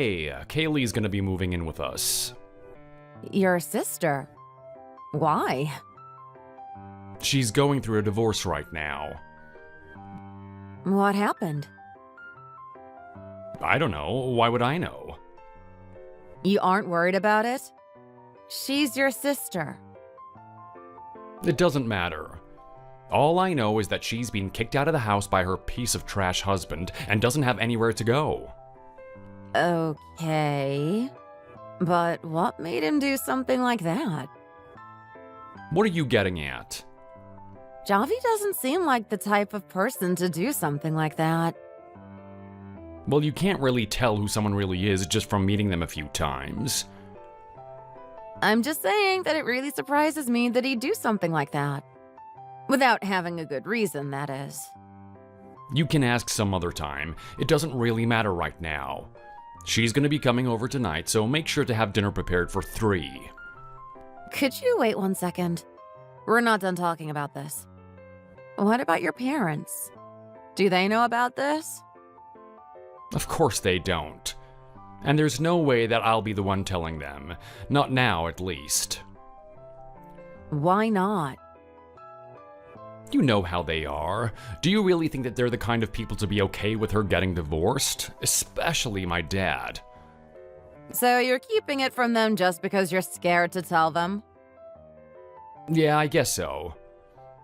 Hey, Kaylee's gonna be moving in with us. Your sister? Why? She's going through a divorce right now. What happened? I don't know. Why would I know? You aren't worried about it? She's your sister. It doesn't matter. All I know is that she's been kicked out of the house by her piece of trash husband and doesn't have anywhere to go. Okay. But what made him do something like that? What are you getting at? Javi doesn't seem like the type of person to do something like that. Well, you can't really tell who someone really is just from meeting them a few times. I'm just saying that it really surprises me that he'd do something like that. Without having a good reason, that is. You can ask some other time. It doesn't really matter right now. She's gonna be coming over tonight, so make sure to have dinner prepared for 3. Could you wait 1 second? We're not done talking about this. What about your parents? Do they know about this? Of course they don't. And there's no way that I'll be the one telling them. Not now, at least. Why not? You know how they are. Do you really think that they're the kind of people to be okay with her getting divorced? Especially my dad. So you're keeping it from them just because you're scared to tell them? Yeah, I guess so.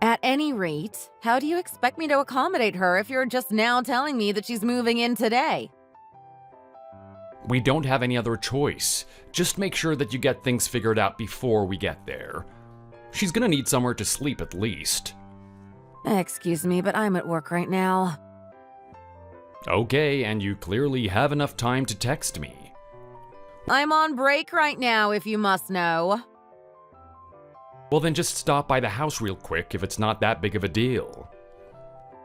At any rate, how do you expect me to accommodate her if you're just now telling me that she's moving in today? We don't have any other choice. Just make sure that you get things figured out before we get there. She's gonna need somewhere to sleep at least. Excuse me, but I'm at work right now. Okay, and you clearly have enough time to text me. I'm on break right now, if you must know. Well, then just stop by the house real quick if it's not that big of a deal.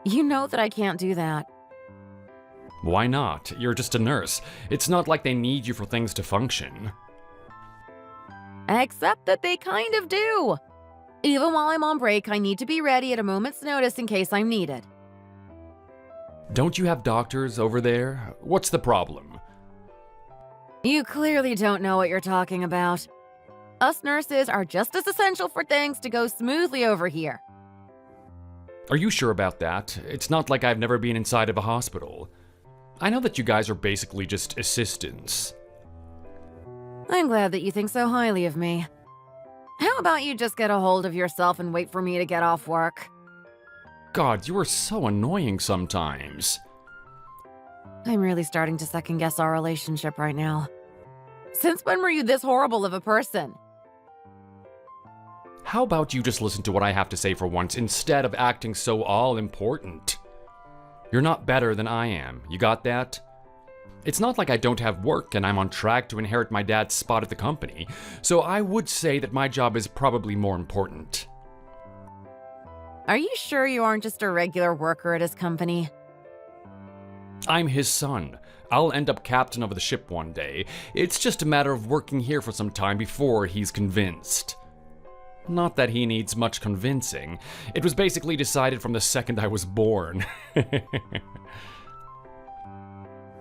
You know that I can't do that. Why not? You're just a nurse. It's not like they need you for things to function. Except that they kind of do. Even while I'm on break, I need to be ready at a moment's notice in case I'm needed. Don't you have doctors over there? What's the problem? You clearly don't know what you're talking about. Us nurses are just as essential for things to go smoothly over here. Are you sure about that? It's not like I've never been inside of a hospital. I know that you guys are basically just assistants. I'm glad that you think so highly of me. How about you just get a hold of yourself and wait for me to get off work? God, you are so annoying sometimes. I'm really starting to second-guess our relationship right now. Since when were you this horrible of a person? How about you just listen to what I have to say for once instead of acting so all-important? You're not better than I am, you got that? It's not like I don't have work and I'm on track to inherit my dad's spot at the company, so I would say that my job is probably more important. Are you sure you aren't just a regular worker at his company? I'm his son. I'll end up captain of the ship one day. It's just a matter of working here for some time before he's convinced. Not that he needs much convincing. It was basically decided from the second I was born.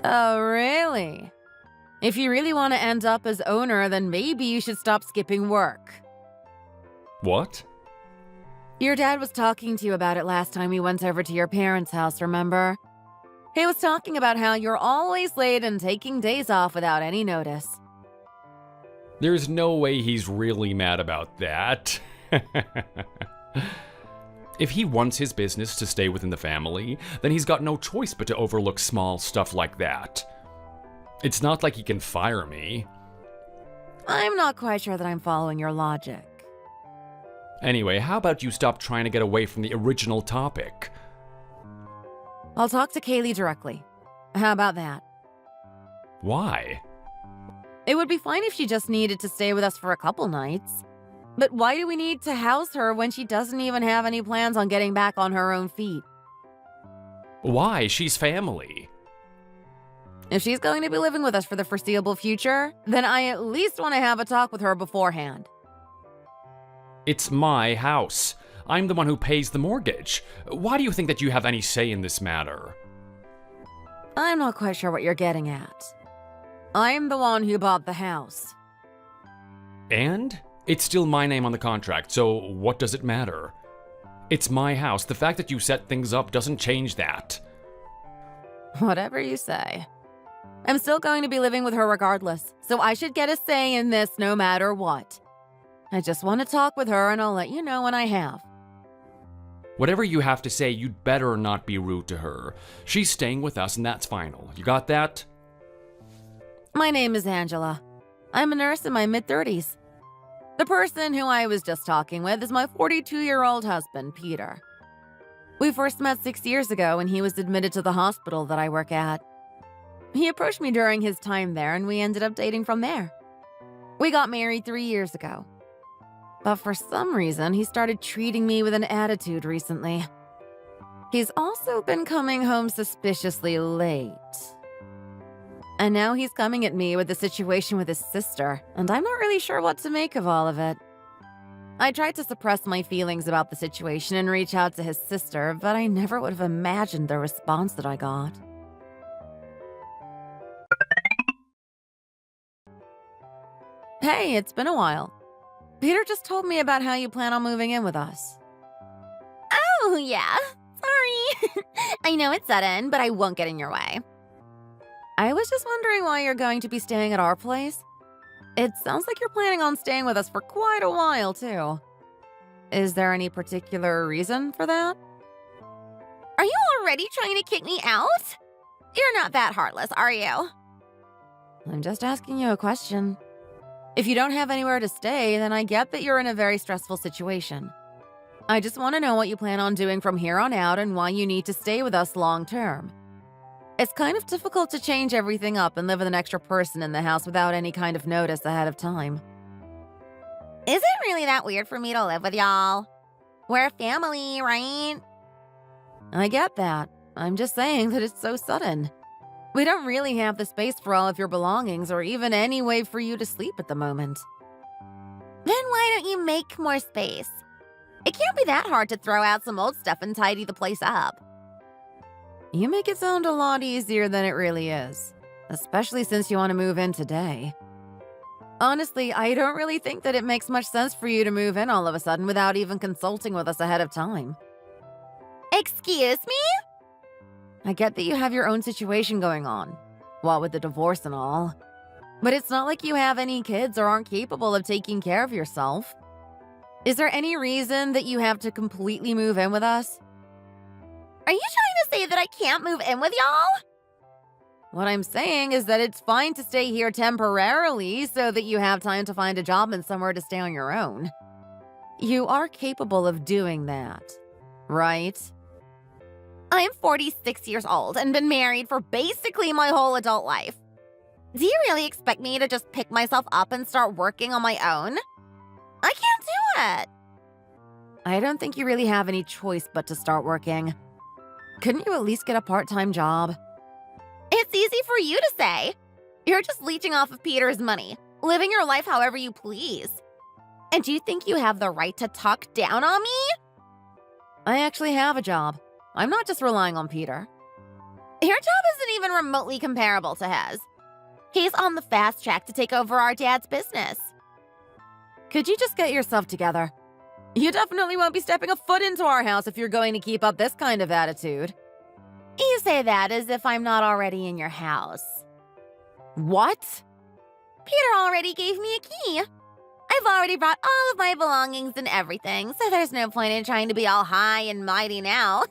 Oh, really? If you really want to end up as owner, then maybe you should stop skipping work. What? Your dad was talking to you about it last time we went over to your parents' house, remember? He was talking about how you're always late and taking days off without any notice. There's no way he's really mad about that. If he wants his business to stay within the family, then he's got no choice but to overlook small stuff like that. It's not like he can fire me. I'm not quite sure that I'm following your logic. Anyway, how about you stop trying to get away from the original topic? I'll talk to Kaylee directly. How about that? Why? It would be fine if she just needed to stay with us for a couple nights. But why do we need to house her when she doesn't even have any plans on getting back on her own feet? Why? She's family. If she's going to be living with us for the foreseeable future, then I at least want to have a talk with her beforehand. It's my house. I'm the one who pays the mortgage. Why do you think that you have any say in this matter? I'm not quite sure what you're getting at. I'm the one who bought the house. And? It's still my name on the contract, so what does it matter? It's my house. The fact that you set things up doesn't change that. Whatever you say. I'm still going to be living with her regardless, so I should get a say in this no matter what. I just want to talk with her and I'll let you know when I have. Whatever you have to say, you'd better not be rude to her. She's staying with us and that's final. You got that? My name is Angela. I'm a nurse in my mid-30s. The person who I was just talking with is my 42-year-old husband, Peter. We first met 6 years ago when he was admitted to the hospital that I work at. He approached me during his time there and we ended up dating from there. We got married 3 years ago. But for some reason, he started treating me with an attitude recently. He's also been coming home suspiciously late. And now he's coming at me with the situation with his sister, and I'm not really sure what to make of all of it. I tried to suppress my feelings about the situation and reach out to his sister, but I never would have imagined the response that I got. Hey, it's been a while. Peter just told me about how you plan on moving in with us. Oh, yeah. Sorry. I know it's sudden, but I won't get in your way. I was just wondering why you're going to be staying at our place. It sounds like you're planning on staying with us for quite a while, too. Is there any particular reason for that? Are you already trying to kick me out? You're not that heartless, are you? I'm just asking you a question. If you don't have anywhere to stay, then I get that you're in a very stressful situation. I just want to know what you plan on doing from here on out and why you need to stay with us long term. It's kind of difficult to change everything up and live with an extra person in the house without any kind of notice ahead of time. Is it really that weird for me to live with y'all? We're a family, right? I get that. I'm just saying that it's so sudden. We don't really have the space for all of your belongings or even any way for you to sleep at the moment. Then why don't you make more space? It can't be that hard to throw out some old stuff and tidy the place up. You make it sound a lot easier than it really is, especially since you want to move in today. Honestly, I don't really think that it makes much sense for you to move in all of a sudden without even consulting with us ahead of time. Excuse me? I get that you have your own situation going on, what with the divorce and all. But it's not like you have any kids or aren't capable of taking care of yourself. Is there any reason that you have to completely move in with us? Are you trying to say that I can't move in with y'all? What I'm saying is that it's fine to stay here temporarily so that you have time to find a job and somewhere to stay on your own. You are capable of doing that, right? I'm 46 years old and been married for basically my whole adult life. Do you really expect me to just pick myself up and start working on my own? I can't do it. I don't think you really have any choice but to start working. Couldn't you at least get a part-time job? It's easy for you to say. You're just leeching off of Peter's money, living your life however you please. And do you think you have the right to talk down on me? I actually have a job. I'm not just relying on Peter. Your job isn't even remotely comparable to his. He's on the fast track to take over our dad's business. Could you just get yourself together? You definitely won't be stepping a foot into our house if you're going to keep up this kind of attitude. You say that as if I'm not already in your house. What? Peter already gave me a key. I've already brought all of my belongings and everything, so there's no point in trying to be all high and mighty now.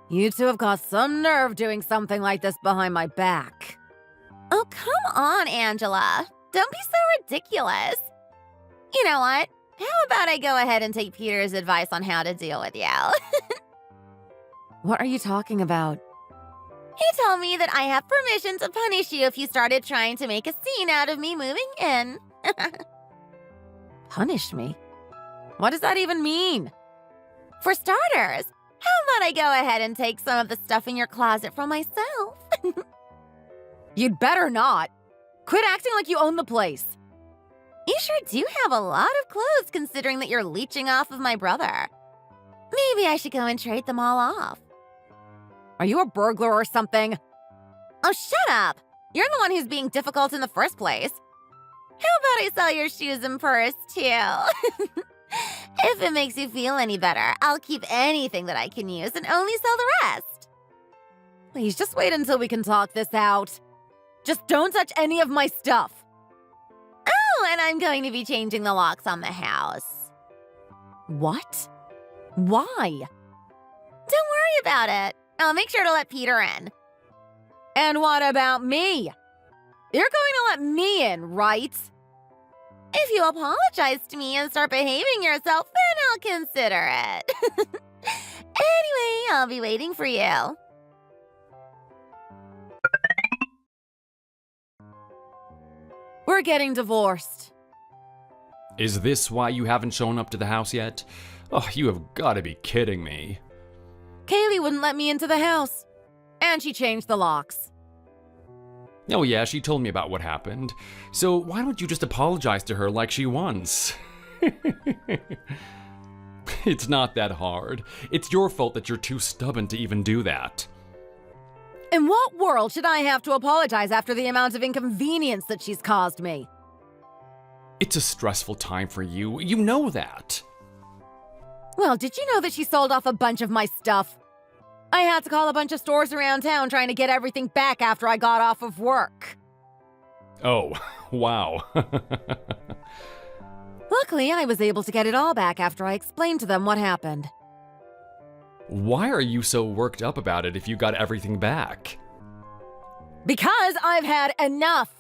You two have got some nerve doing something like this behind my back. Oh, come on, Angela. Don't be so ridiculous. You know what? How about I go ahead and take Peter's advice on how to deal with you? What are you talking about? He told me that I have permission to punish you if you started trying to make a scene out of me moving in. Punish me? What does that even mean? For starters, how about I go ahead and take some of the stuff in your closet from myself? You'd better not. Quit acting like you own the place. You sure do have a lot of clothes considering that you're leeching off of my brother. Maybe I should go and trade them all off. Are you a burglar or something? Oh, shut up. You're the one who's being difficult in the first place. How about I sell your shoes and purse, too? If it makes you feel any better, I'll keep anything that I can use and only sell the rest. Please, just wait until we can talk this out. Just don't touch any of my stuff. Oh, and I'm going to be changing the locks on the house. What? Why? Don't worry about it. I'll make sure to let Peter in. And what about me? You're going to let me in, right? If you apologize to me and start behaving yourself, then I'll consider it. Anyway, I'll be waiting for you. We're getting divorced. Is this why you haven't shown up to the house yet? Oh, you have got to be kidding me. Kaylee wouldn't let me into the house. And she changed the locks. Oh yeah, she told me about what happened. So why don't you just apologize to her like she wants? It's not that hard. It's your fault that you're too stubborn to even do that. In what world should I have to apologize after the amount of inconvenience that she's caused me? It's a stressful time for you. You know that. Well, did you know that she sold off a bunch of my stuff? I had to call a bunch of stores around town trying to get everything back after I got off of work. Oh, wow. Luckily, I was able to get it all back after I explained to them what happened. Why are you so worked up about it if you got everything back? Because I've had enough!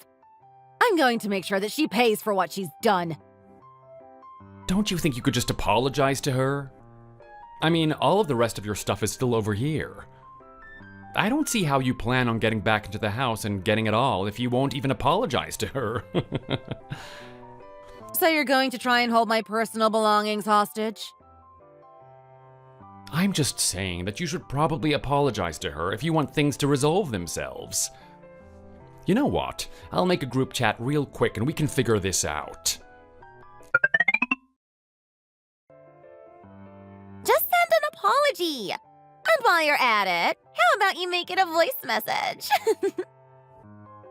I'm going to make sure that she pays for what she's done. Don't you think you could just apologize to her? I mean, all of the rest of your stuff is still over here. I don't see how you plan on getting back into the house and getting it all if you won't even apologize to her. So you're going to try and hold my personal belongings hostage? I'm just saying that you should probably apologize to her if you want things to resolve themselves. You know what? I'll make a group chat real quick and we can figure this out. Just send an apology. And while you're at it, how about you make it a voice message?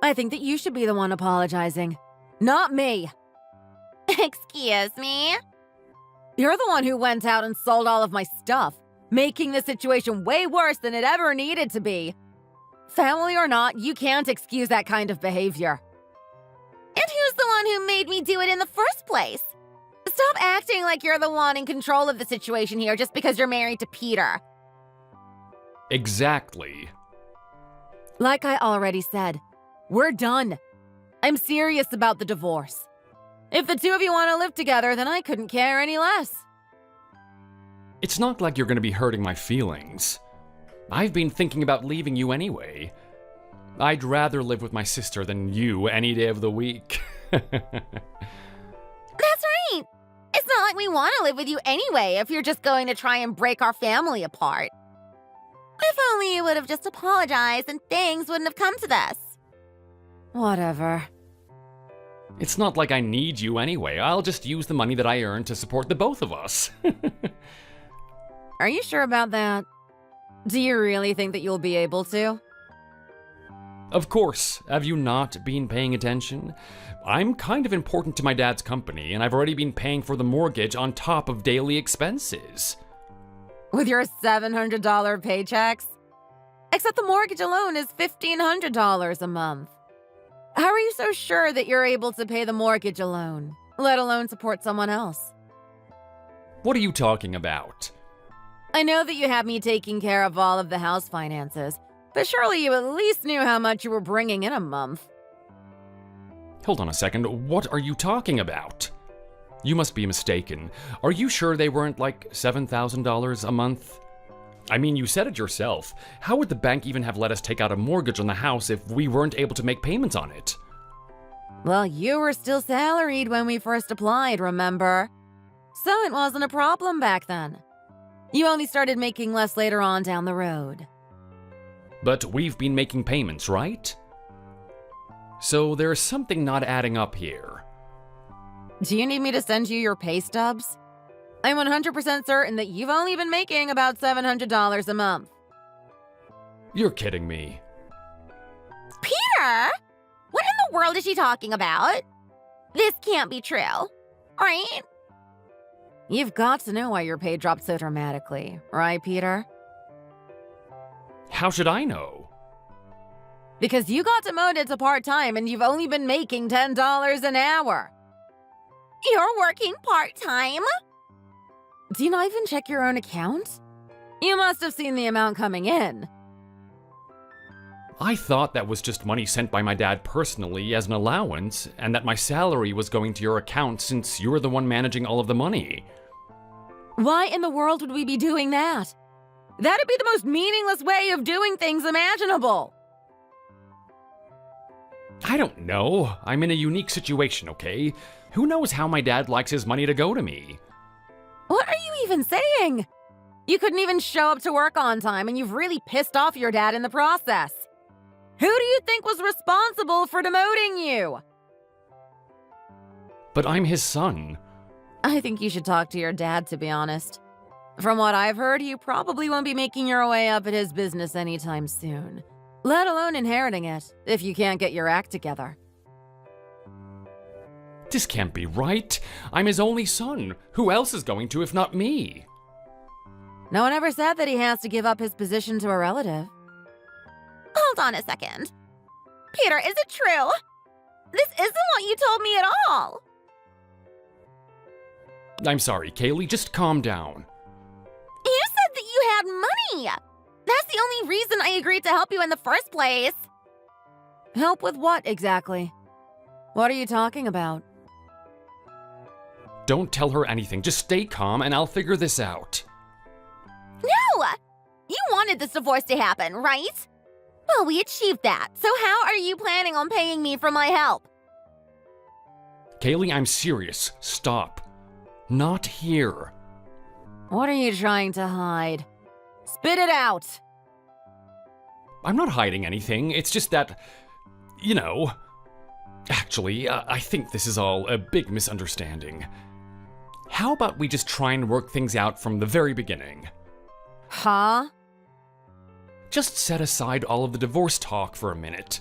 I think that you should be the one apologizing, not me. Excuse me? You're the one who went out and sold all of my stuff, making the situation way worse than it ever needed to be. Family or not, you can't excuse that kind of behavior. And who's the one who made me do it in the first place? Stop acting like you're the one in control of the situation here just because you're married to Peter. Exactly. Like I already said, we're done. I'm serious about the divorce. If the two of you want to live together, then I couldn't care any less. It's not like you're going to be hurting my feelings. I've been thinking about leaving you anyway. I'd rather live with my sister than you any day of the week. That's right. It's not like we want to live with you anyway if you're just going to try and break our family apart. If only you would have just apologized and things wouldn't have come to this. Whatever. It's not like I need you anyway. I'll just use the money that I earn to support the both of us. Are you sure about that? Do you really think that you'll be able to? Of course. Have you not been paying attention? I'm kind of important to my dad's company, and I've already been paying for the mortgage on top of daily expenses. With your $700 paychecks? Except the mortgage alone is $1,500 a month. How are you so sure that you're able to pay the mortgage alone, let alone support someone else? What are you talking about? I know that you have me taking care of all of the house finances, but surely you at least knew how much you were bringing in a month. Hold on a second. What are you talking about? You must be mistaken. Are you sure they weren't like $7,000 a month? I mean, you said it yourself. How would the bank even have let us take out a mortgage on the house if we weren't able to make payments on it? Well, you were still salaried when we first applied, remember? So it wasn't a problem back then. You only started making less later on down the road. But we've been making payments, right? So there's something not adding up here. Do you need me to send you your pay stubs? I'm 100% certain that you've only been making about $700 a month. You're kidding me. Peter! is she talking about? This can't be true, right? You've got to know why your pay dropped so dramatically, right, Peter? How should I know? Because you got demoted to part-time and you've only been making $10 an hour. You're working part-time? Do you not even check your own account? You must have seen the amount coming in. I thought that was just money sent by my dad personally as an allowance, and that my salary was going to your account since you're the one managing all of the money. Why in the world would we be doing that? That'd be the most meaningless way of doing things imaginable. I don't know. I'm in a unique situation, okay? Who knows how my dad likes his money to go to me? What are you even saying? You couldn't even show up to work on time, and you've really pissed off your dad in the process. Who do you think was responsible for demoting you? But I'm his son. I think you should talk to your dad, to be honest. From what I've heard, you probably won't be making your way up at his business anytime soon. Let alone inheriting it, if you can't get your act together. This can't be right. I'm his only son. Who else is going to if not me? No one ever said that he has to give up his position to a relative. Hold on a second. Peter, is it true? This isn't what you told me at all. I'm sorry, Kaylee, just calm down. You said that you had money. That's the only reason I agreed to help you in the first place. Help with what, exactly? What are you talking about? Don't tell her anything. Just stay calm and I'll figure this out. No! You wanted this divorce to happen, right? Well, we achieved that. So how are you planning on paying me for my help? Kaylee, I'm serious. Stop. Not here. What are you trying to hide? Spit it out! I'm not hiding anything. It's just that, you know... Actually, I think this is all a big misunderstanding. How about we just try and work things out from the very beginning? Huh? Just set aside all of the divorce talk for a minute.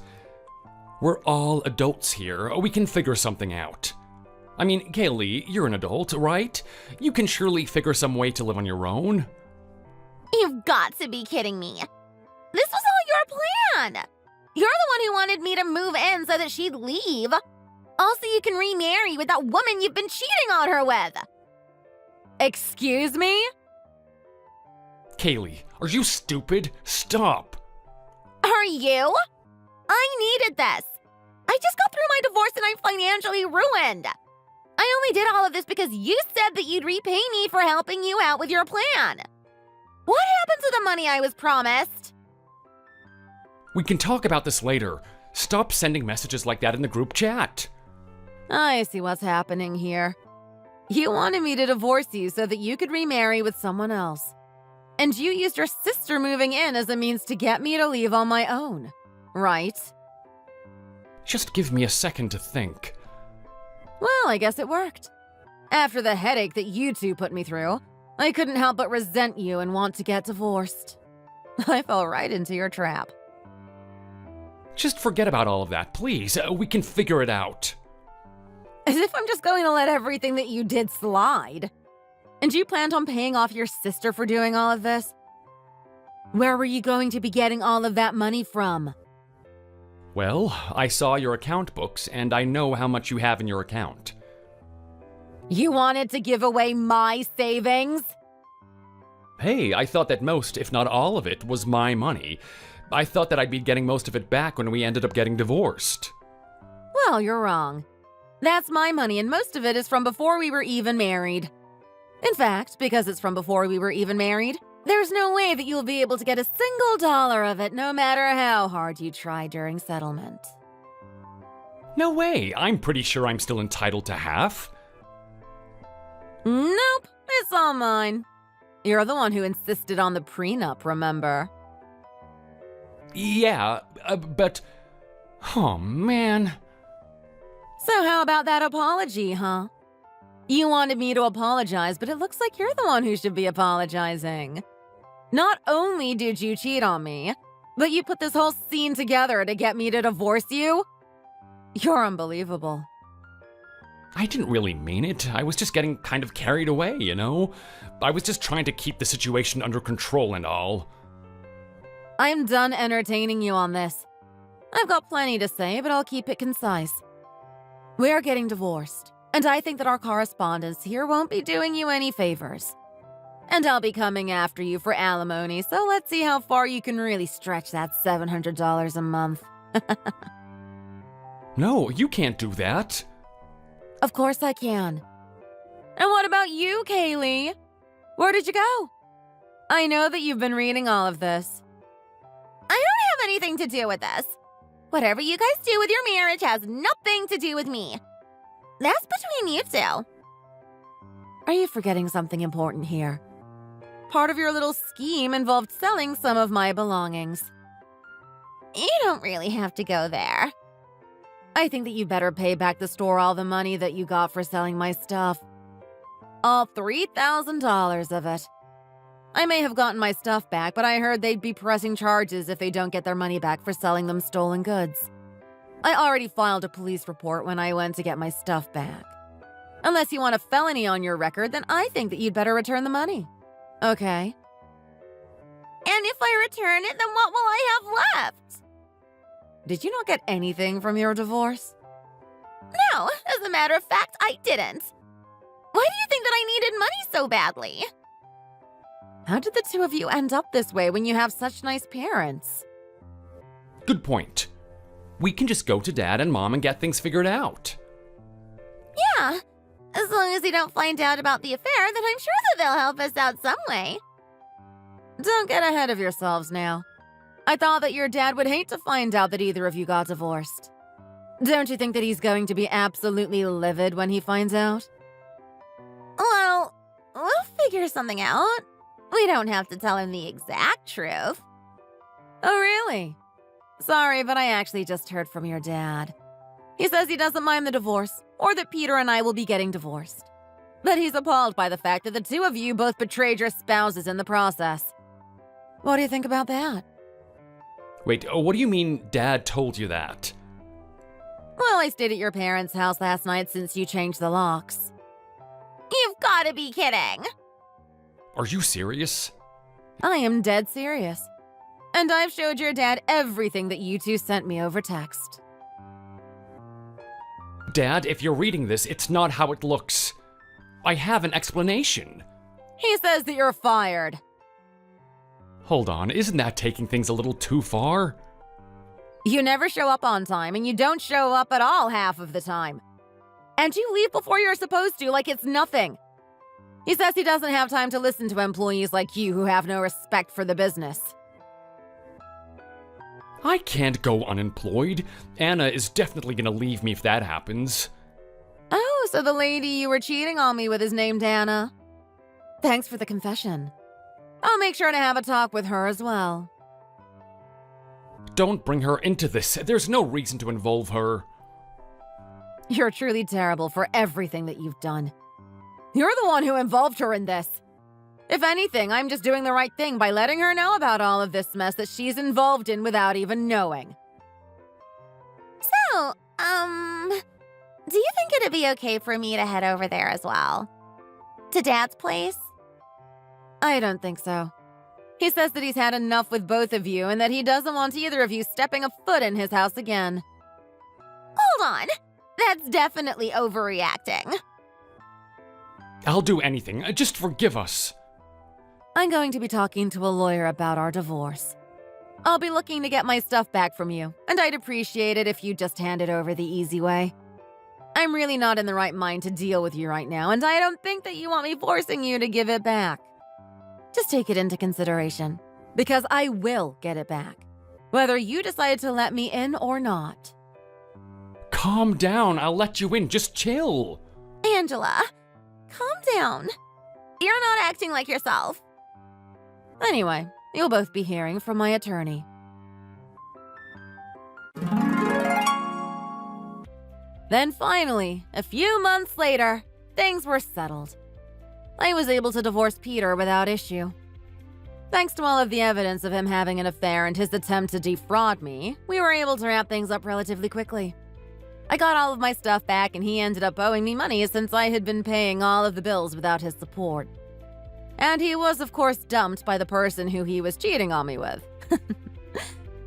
We're all adults here. We can figure something out. I mean, Kaylee, you're an adult, right? You can surely figure some way to live on your own. You've got to be kidding me. This was all your plan. You're the one who wanted me to move in so that she'd leave. Also, you can remarry with that woman you've been cheating on her with. Excuse me? Kaylee, are you stupid? Stop. Are you? I needed this. I just got through my divorce and I'm financially ruined. I only did all of this because you said that you'd repay me for helping you out with your plan. What happened to the money I was promised? We can talk about this later. Stop sending messages like that in the group chat. I see what's happening here. You wanted me to divorce you so that you could remarry with someone else. And you used your sister moving in as a means to get me to leave on my own, right? Just give me a second to think. Well, I guess it worked. After the headache that you two put me through, I couldn't help but resent you and want to get divorced. I fell right into your trap. Just forget about all of that, please. We can figure it out. As if I'm just going to let everything that you did slide. And you planned on paying off your sister for doing all of this? Where were you going to be getting all of that money from? Well, I saw your account books, and I know how much you have in your account. You wanted to give away my savings? Hey, I thought that most, if not all of it, was my money. I thought that I'd be getting most of it back when we ended up getting divorced. Well, you're wrong. That's my money, and most of it is from before we were even married. In fact, because it's from before we were even married, there's no way that you'll be able to get a single dollar of it, no matter how hard you try during settlement. No way. I'm pretty sure I'm still entitled to half. Nope, it's all mine. You're the one who insisted on the prenup, remember? Yeah, but... Oh, man. So how about that apology, huh? You wanted me to apologize, but it looks like you're the one who should be apologizing. Not only did you cheat on me, but you put this whole scene together to get me to divorce you? You're unbelievable. I didn't really mean it. I was just getting kind of carried away, you know? I was just trying to keep the situation under control and all. I'm done entertaining you on this. I've got plenty to say, but I'll keep it concise. We're getting divorced, and I think that our correspondence here won't be doing you any favors. And I'll be coming after you for alimony, so let's see how far you can really stretch that $700 a month. No, you can't do that. Of course I can. And what about you, Kaylee? Where did you go? I know that you've been reading all of this. I don't have anything to do with this. Whatever you guys do with your marriage has nothing to do with me. That's between you two. Are you forgetting something important here? Part of your little scheme involved selling some of my belongings. You don't really have to go there. I think that you better pay back the store all the money that you got for selling my stuff. All $3,000 of it. I may have gotten my stuff back, but I heard they'd be pressing charges if they don't get their money back for selling them stolen goods. I already filed a police report when I went to get my stuff back. Unless you want a felony on your record, then I think that you'd better return the money. Okay? And if I return it, then what will I have left? Did you not get anything from your divorce? No, as a matter of fact, I didn't. Why do you think that I needed money so badly? How did the two of you end up this way when you have such nice parents? Good point. We can just go to Dad and Mom and get things figured out. Yeah, as long as they don't find out about the affair, then I'm sure that they'll help us out some way. Don't get ahead of yourselves now. I thought that your dad would hate to find out that either of you got divorced. Don't you think that he's going to be absolutely livid when he finds out? Well, we'll figure something out. We don't have to tell him the exact truth. Oh, really? Sorry, but I actually just heard from your dad. He says he doesn't mind the divorce, or that Peter and I will be getting divorced. But he's appalled by the fact that the two of you both betrayed your spouses in the process. What do you think about that? Wait, what do you mean Dad told you that? Well, I stayed at your parents' house last night since you changed the locks. You've got to be kidding. Are you serious? I am dead serious. And I've showed your dad everything that you two sent me over text. Dad, if you're reading this, it's not how it looks. I have an explanation. He says that you're fired. Hold on, isn't that taking things a little too far? You never show up on time, and you don't show up at all half of the time. And you leave before you're supposed to, like it's nothing. He says he doesn't have time to listen to employees like you who have no respect for the business. I can't go unemployed. Anna is definitely gonna leave me if that happens. Oh, so the lady you were cheating on me with is named Anna. Thanks for the confession. I'll make sure to have a talk with her as well. Don't bring her into this. There's no reason to involve her. You're truly terrible for everything that you've done. You're the one who involved her in this. If anything, I'm just doing the right thing by letting her know about all of this mess that she's involved in without even knowing. So, do you think it'd be okay for me to head over there as well? To Dad's place? I don't think so. He says that he's had enough with both of you and that he doesn't want either of you stepping a foot in his house again. Hold on. That's definitely overreacting. I'll do anything. Just forgive us. I'm going to be talking to a lawyer about our divorce. I'll be looking to get my stuff back from you, and I'd appreciate it if you just hand it over the easy way. I'm really not in the right mind to deal with you right now, and I don't think that you want me forcing you to give it back. Just take it into consideration, because I will get it back, whether you decide to let me in or not. Calm down. I'll let you in. Just chill. Angela, calm down. You're not acting like yourself. Anyway, you'll both be hearing from my attorney. Then finally, a few months later, things were settled. I was able to divorce Peter without issue. Thanks to all of the evidence of him having an affair and his attempt to defraud me, we were able to wrap things up relatively quickly. I got all of my stuff back and he ended up owing me money since I had been paying all of the bills without his support. And he was, of course, dumped by the person who he was cheating on me with.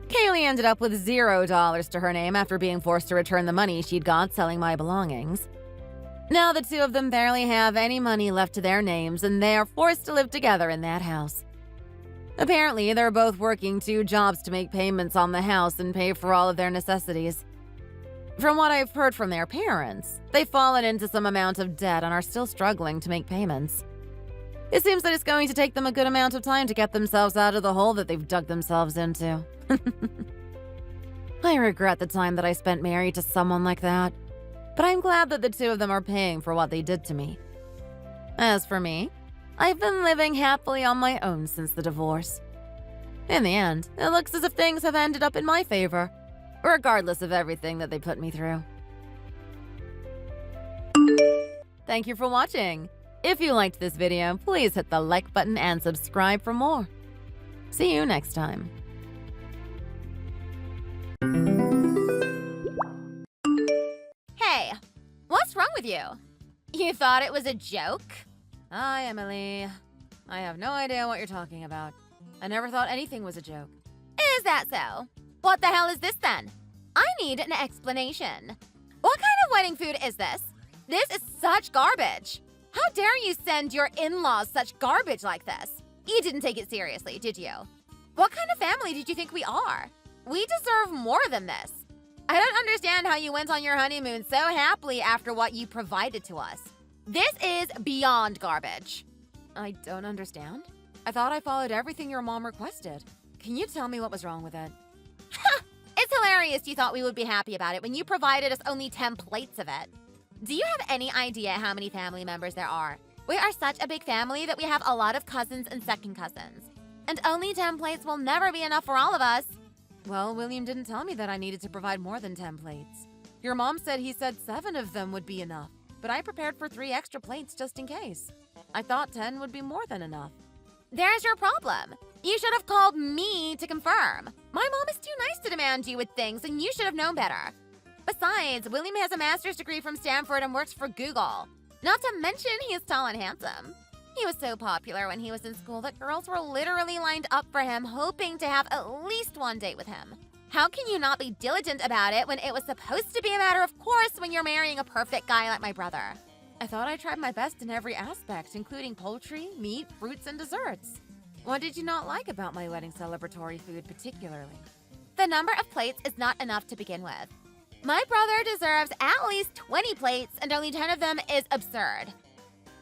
Kaylee ended up with $0 to her name after being forced to return the money she'd got selling my belongings. Now the two of them barely have any money left to their names and they are forced to live together in that house. Apparently, they're both working 2 jobs to make payments on the house and pay for all of their necessities. From what I've heard from their parents, they've fallen into some amount of debt and are still struggling to make payments. It seems that it's going to take them a good amount of time to get themselves out of the hole that they've dug themselves into. I regret the time that I spent married to someone like that, but I'm glad that the two of them are paying for what they did to me. As for me, I've been living happily on my own since the divorce. In the end, it looks as if things have ended up in my favor, regardless of everything that they put me through. Thank you for watching. If you liked this video, please hit the like button and subscribe for more. See you next time. Hey, what's wrong with you? You thought it was a joke? Hi, Emily. I have no idea what you're talking about. I never thought anything was a joke. Is that so? What the hell is this then? I need an explanation. What kind of wedding food is this? This is such garbage. How dare you send your in-laws such garbage like this? You didn't take it seriously, did you? What kind of family did you think we are? We deserve more than this. I don't understand how you went on your honeymoon so happily after what you provided to us. This is beyond garbage. I don't understand. I thought I followed everything your mom requested. Can you tell me what was wrong with it? It's hilarious you thought we would be happy about it when you provided us only 10 plates of it. Do you have any idea how many family members there are? We are such a big family that we have a lot of cousins and second cousins. And only 10 plates will never be enough for all of us. Well, William didn't tell me that I needed to provide more than 10 plates. Your mom said he said 7 of them would be enough, but I prepared for 3 extra plates just in case. I thought 10 would be more than enough. There's your problem. You should have called me to confirm. My mom is too nice to demand you with things, and you should have known better. Besides, William has a master's degree from Stanford and works for Google. Not to mention he is tall and handsome. He was so popular when he was in school that girls were literally lined up for him, hoping to have at least one date with him. How can you not be diligent about it when it was supposed to be a matter of course when you're marrying a perfect guy like my brother? I thought I tried my best in every aspect, including poultry, meat, fruits, and desserts. What did you not like about my wedding celebratory food particularly? The number of plates is not enough to begin with. My brother deserves at least 20 plates, and only 10 of them is absurd.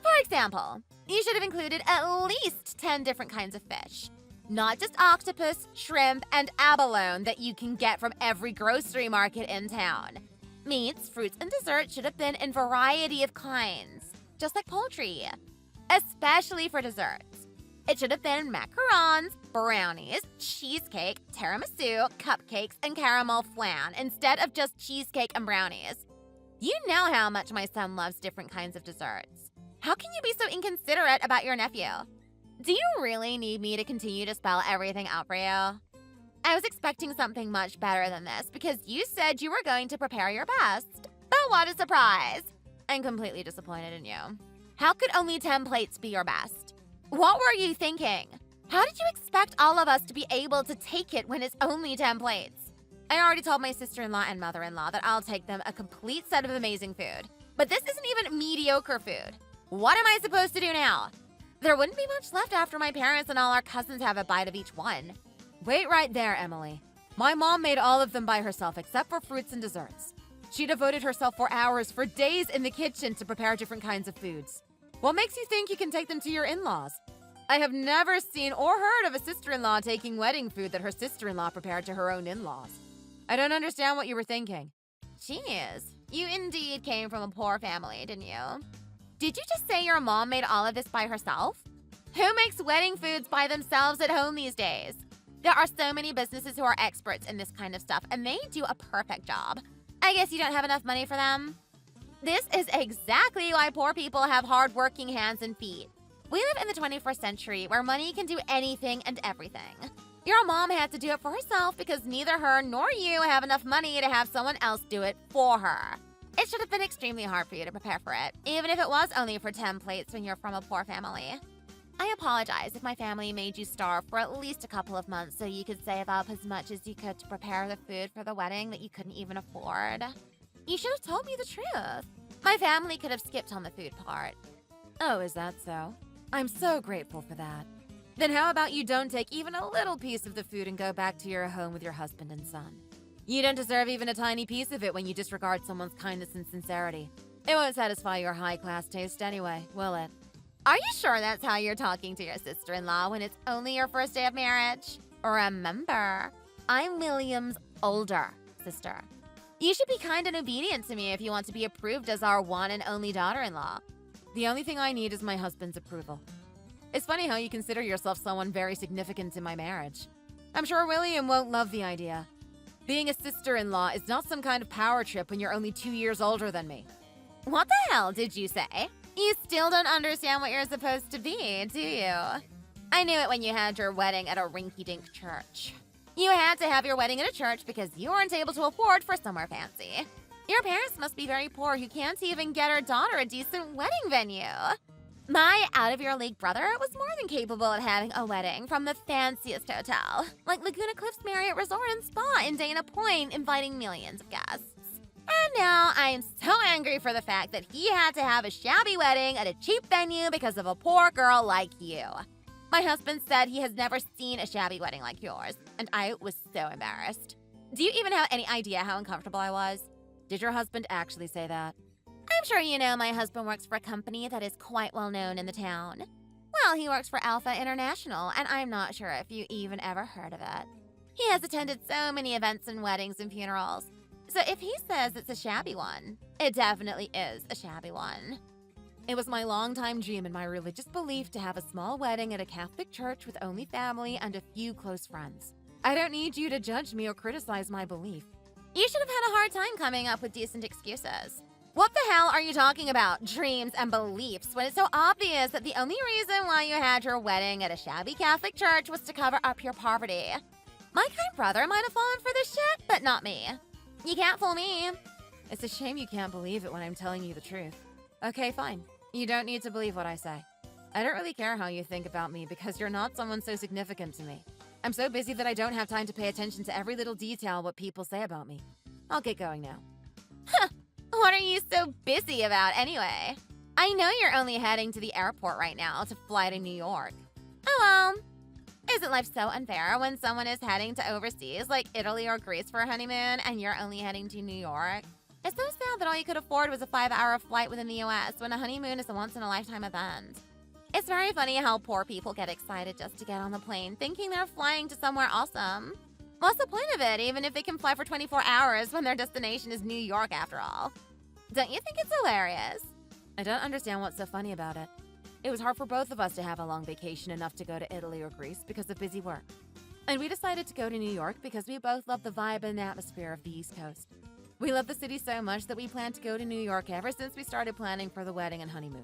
For example, you should have included at least 10 different kinds of fish. Not just octopus, shrimp, and abalone that you can get from every grocery market in town. Meats, fruits, and desserts should have been in variety of kinds, just like poultry. Especially for desserts. It should have been macarons, brownies, cheesecake, tiramisu, cupcakes, and caramel flan instead of just cheesecake and brownies. You know how much my son loves different kinds of desserts. How can you be so inconsiderate about your nephew? Do you really need me to continue to spell everything out for you? I was expecting something much better than this because you said you were going to prepare your best. But what a surprise! I'm completely disappointed in you. How could only 10 plates be your best? What were you thinking? How did you expect all of us to be able to take it when it's only 10 plates? I already told my sister-in-law and mother-in-law that I'll take them a complete set of amazing food. But this isn't even mediocre food. What am I supposed to do now? There wouldn't be much left after my parents and all our cousins have a bite of each one. Wait right there, Emily. My mom made all of them by herself except for fruits and desserts. She devoted herself for hours, for days in the kitchen to prepare different kinds of foods. What makes you think you can take them to your in-laws? I have never seen or heard of a sister-in-law taking wedding food that her sister-in-law prepared to her own in-laws. I don't understand what you were thinking. Jeez, you indeed came from a poor family, didn't you? Did you just say your mom made all of this by herself? Who makes wedding foods by themselves at home these days? There are so many businesses who are experts in this kind of stuff, and they do a perfect job. I guess you don't have enough money for them? This is exactly why poor people have hard-working hands and feet. We live in the 21st century where money can do anything and everything. Your mom had to do it for herself because neither her nor you have enough money to have someone else do it for her. It should have been extremely hard for you to prepare for it, even if it was only for 10 plates when you're from a poor family. I apologize if my family made you starve for at least a couple of months so you could save up as much as you could to prepare the food for the wedding that you couldn't even afford. You should have told me the truth. My family could have skipped on the food part. Oh, is that so? I'm so grateful for that. Then how about you don't take even a little piece of the food and go back to your home with your husband and son? You don't deserve even a tiny piece of it when you disregard someone's kindness and sincerity. It won't satisfy your high-class taste anyway, will it? Are you sure that's how you're talking to your sister-in-law when it's only your first day of marriage? Remember, I'm William's older sister. You should be kind and obedient to me if you want to be approved as our one and only daughter-in-law. The only thing I need is my husband's approval. It's funny how you consider yourself someone very significant in my marriage. I'm sure William won't love the idea. Being a sister-in-law is not some kind of power trip when you're only 2 years older than me. What the hell did you say? You still don't understand what you're supposed to be, do you? I knew it when you had your wedding at a rinky-dink church. You had to have your wedding at a church because you weren't able to afford for somewhere fancy. Your parents must be very poor who can't even get our daughter a decent wedding venue. My out-of-your-league brother was more than capable of having a wedding from the fanciest hotel, like Laguna Cliffs Marriott Resort and Spa in Dana Point, inviting millions of guests. And now I'm so angry for the fact that he had to have a shabby wedding at a cheap venue because of a poor girl like you. My husband said he has never seen a shabby wedding like yours, and I was so embarrassed. Do you even have any idea how uncomfortable I was? Did your husband actually say that? I'm sure you know my husband works for a company that is quite well known in the town. Well, he works for Alpha International, and I'm not sure if you even ever heard of it. He has attended so many events and weddings and funerals. So if he says it's a shabby one, it definitely is a shabby one. It was my longtime dream and my religious belief to have a small wedding at a Catholic church with only family and a few close friends. I don't need you to judge me or criticize my belief. You should have had a hard time coming up with decent excuses. What the hell are you talking about, dreams and beliefs, when it's so obvious that the only reason why you had your wedding at a shabby Catholic church was to cover up your poverty? My kind brother might have fallen for this shit, but not me. You can't fool me. It's a shame you can't believe it when I'm telling you the truth. Okay, fine. You don't need to believe what I say. I don't really care how you think about me because you're not someone so significant to me. I'm so busy that I don't have time to pay attention to every little detail what people say about me. I'll get going now. Huh. What are you so busy about anyway? I know you're only heading to the airport right now to fly to New York. Oh well. Isn't life so unfair when someone is heading to overseas like Italy or Greece for a honeymoon and you're only heading to New York? It's so sad that all you could afford was a 5-hour flight within the US when a honeymoon is a once-in-a-lifetime event. It's very funny how poor people get excited just to get on the plane thinking they're flying to somewhere awesome. What's the point of it, even if they can fly for 24 hours when their destination is New York after all? Don't you think it's hilarious? I don't understand what's so funny about it. It was hard for both of us to have a long vacation enough to go to Italy or Greece because of busy work. And we decided to go to New York because we both love the vibe and atmosphere of the East Coast. We love the city so much that we plan to go to New York ever since we started planning for the wedding and honeymoon.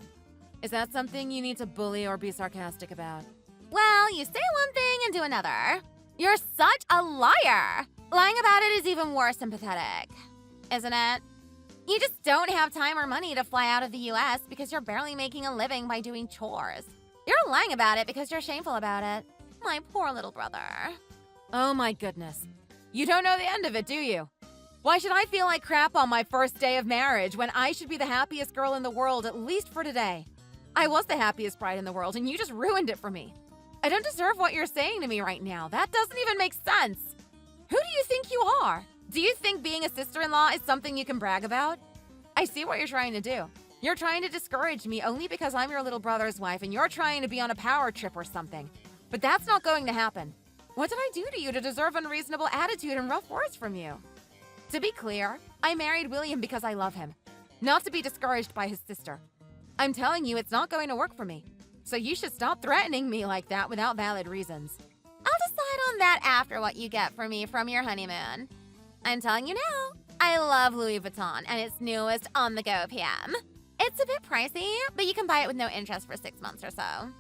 Is that something you need to bully or be sarcastic about? Well, you say one thing and do another. You're such a liar! Lying about it is even worse and pathetic, isn't it? You just don't have time or money to fly out of the US because you're barely making a living by doing chores. You're lying about it because you're shameful about it. My poor little brother. Oh my goodness. You don't know the end of it, do you? Why should I feel like crap on my first day of marriage when I should be the happiest girl in the world, at least for today? I was the happiest bride in the world and you just ruined it for me. I don't deserve what you're saying to me right now. That doesn't even make sense. Who do you think you are? Do you think being a sister-in-law is something you can brag about? I see what you're trying to do. You're trying to discourage me only because I'm your little brother's wife and you're trying to be on a power trip or something. But that's not going to happen. What did I do to you to deserve unreasonable attitude and rough words from you? To be clear, I married William because I love him, not to be discouraged by his sister. I'm telling you it's not going to work for me. So you should stop threatening me like that without valid reasons. I'll decide on that after what you get for me from your honeymoon. I'm telling you now, I love Louis Vuitton and its newest on-the-go PM. It's a bit pricey, but you can buy it with no interest for 6 months or so.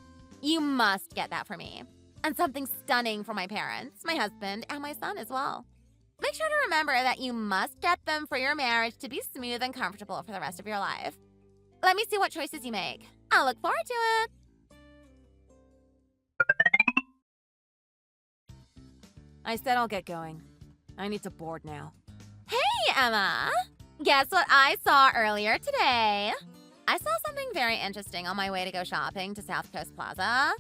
You must get that for me. And something stunning for my parents, my husband, and my son as well. Make sure to remember that you must get them for your marriage to be smooth and comfortable for the rest of your life. Let me see what choices you make. I'll look forward to it. I said I'll get going. I need to board now. Hey, Emma! Guess what I saw earlier today? I saw something very interesting on my way to go shopping to South Coast Plaza.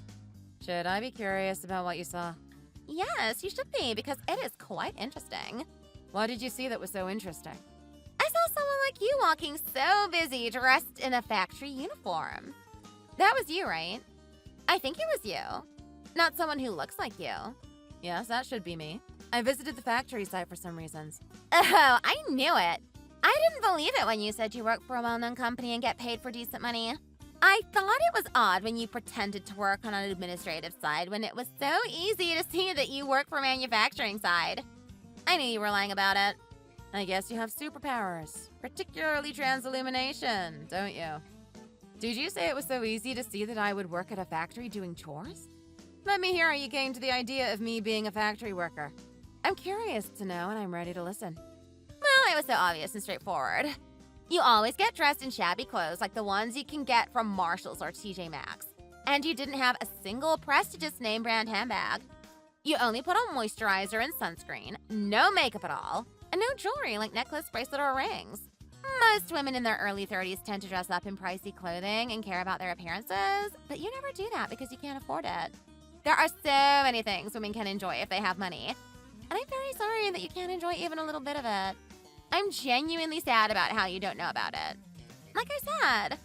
Should I be curious about what you saw? Yes, you should be, because it is quite interesting. What did you see that was so interesting? I saw someone like you walking so busy dressed in a factory uniform. That was you, right? I think it was you. Not someone who looks like you. Yes, that should be me. I visited the factory site for some reasons. Oh, I knew it. I didn't believe it when you said you work for a well-known company and get paid for decent money. I thought it was odd when you pretended to work on an administrative side when it was so easy to see that you work for manufacturing side. I knew you were lying about it. I guess you have superpowers, particularly transillumination, don't you? Did you say it was so easy to see that I would work at a factory doing chores? Let me hear how you came to the idea of me being a factory worker. I'm curious to know and I'm ready to listen. Well, it was so obvious and straightforward. You always get dressed in shabby clothes like the ones you can get from Marshall's or TJ Maxx. And you didn't have a single prestigious name brand handbag. You only put on moisturizer and sunscreen, no makeup at all, and no jewelry like necklace, bracelet, or rings. Most women in their early 30s tend to dress up in pricey clothing and care about their appearances, but you never do that because you can't afford it. There are so many things women can enjoy if they have money. And I'm very sorry that you can't enjoy even a little bit of it. I'm genuinely sad about how you don't know about it. Like I said,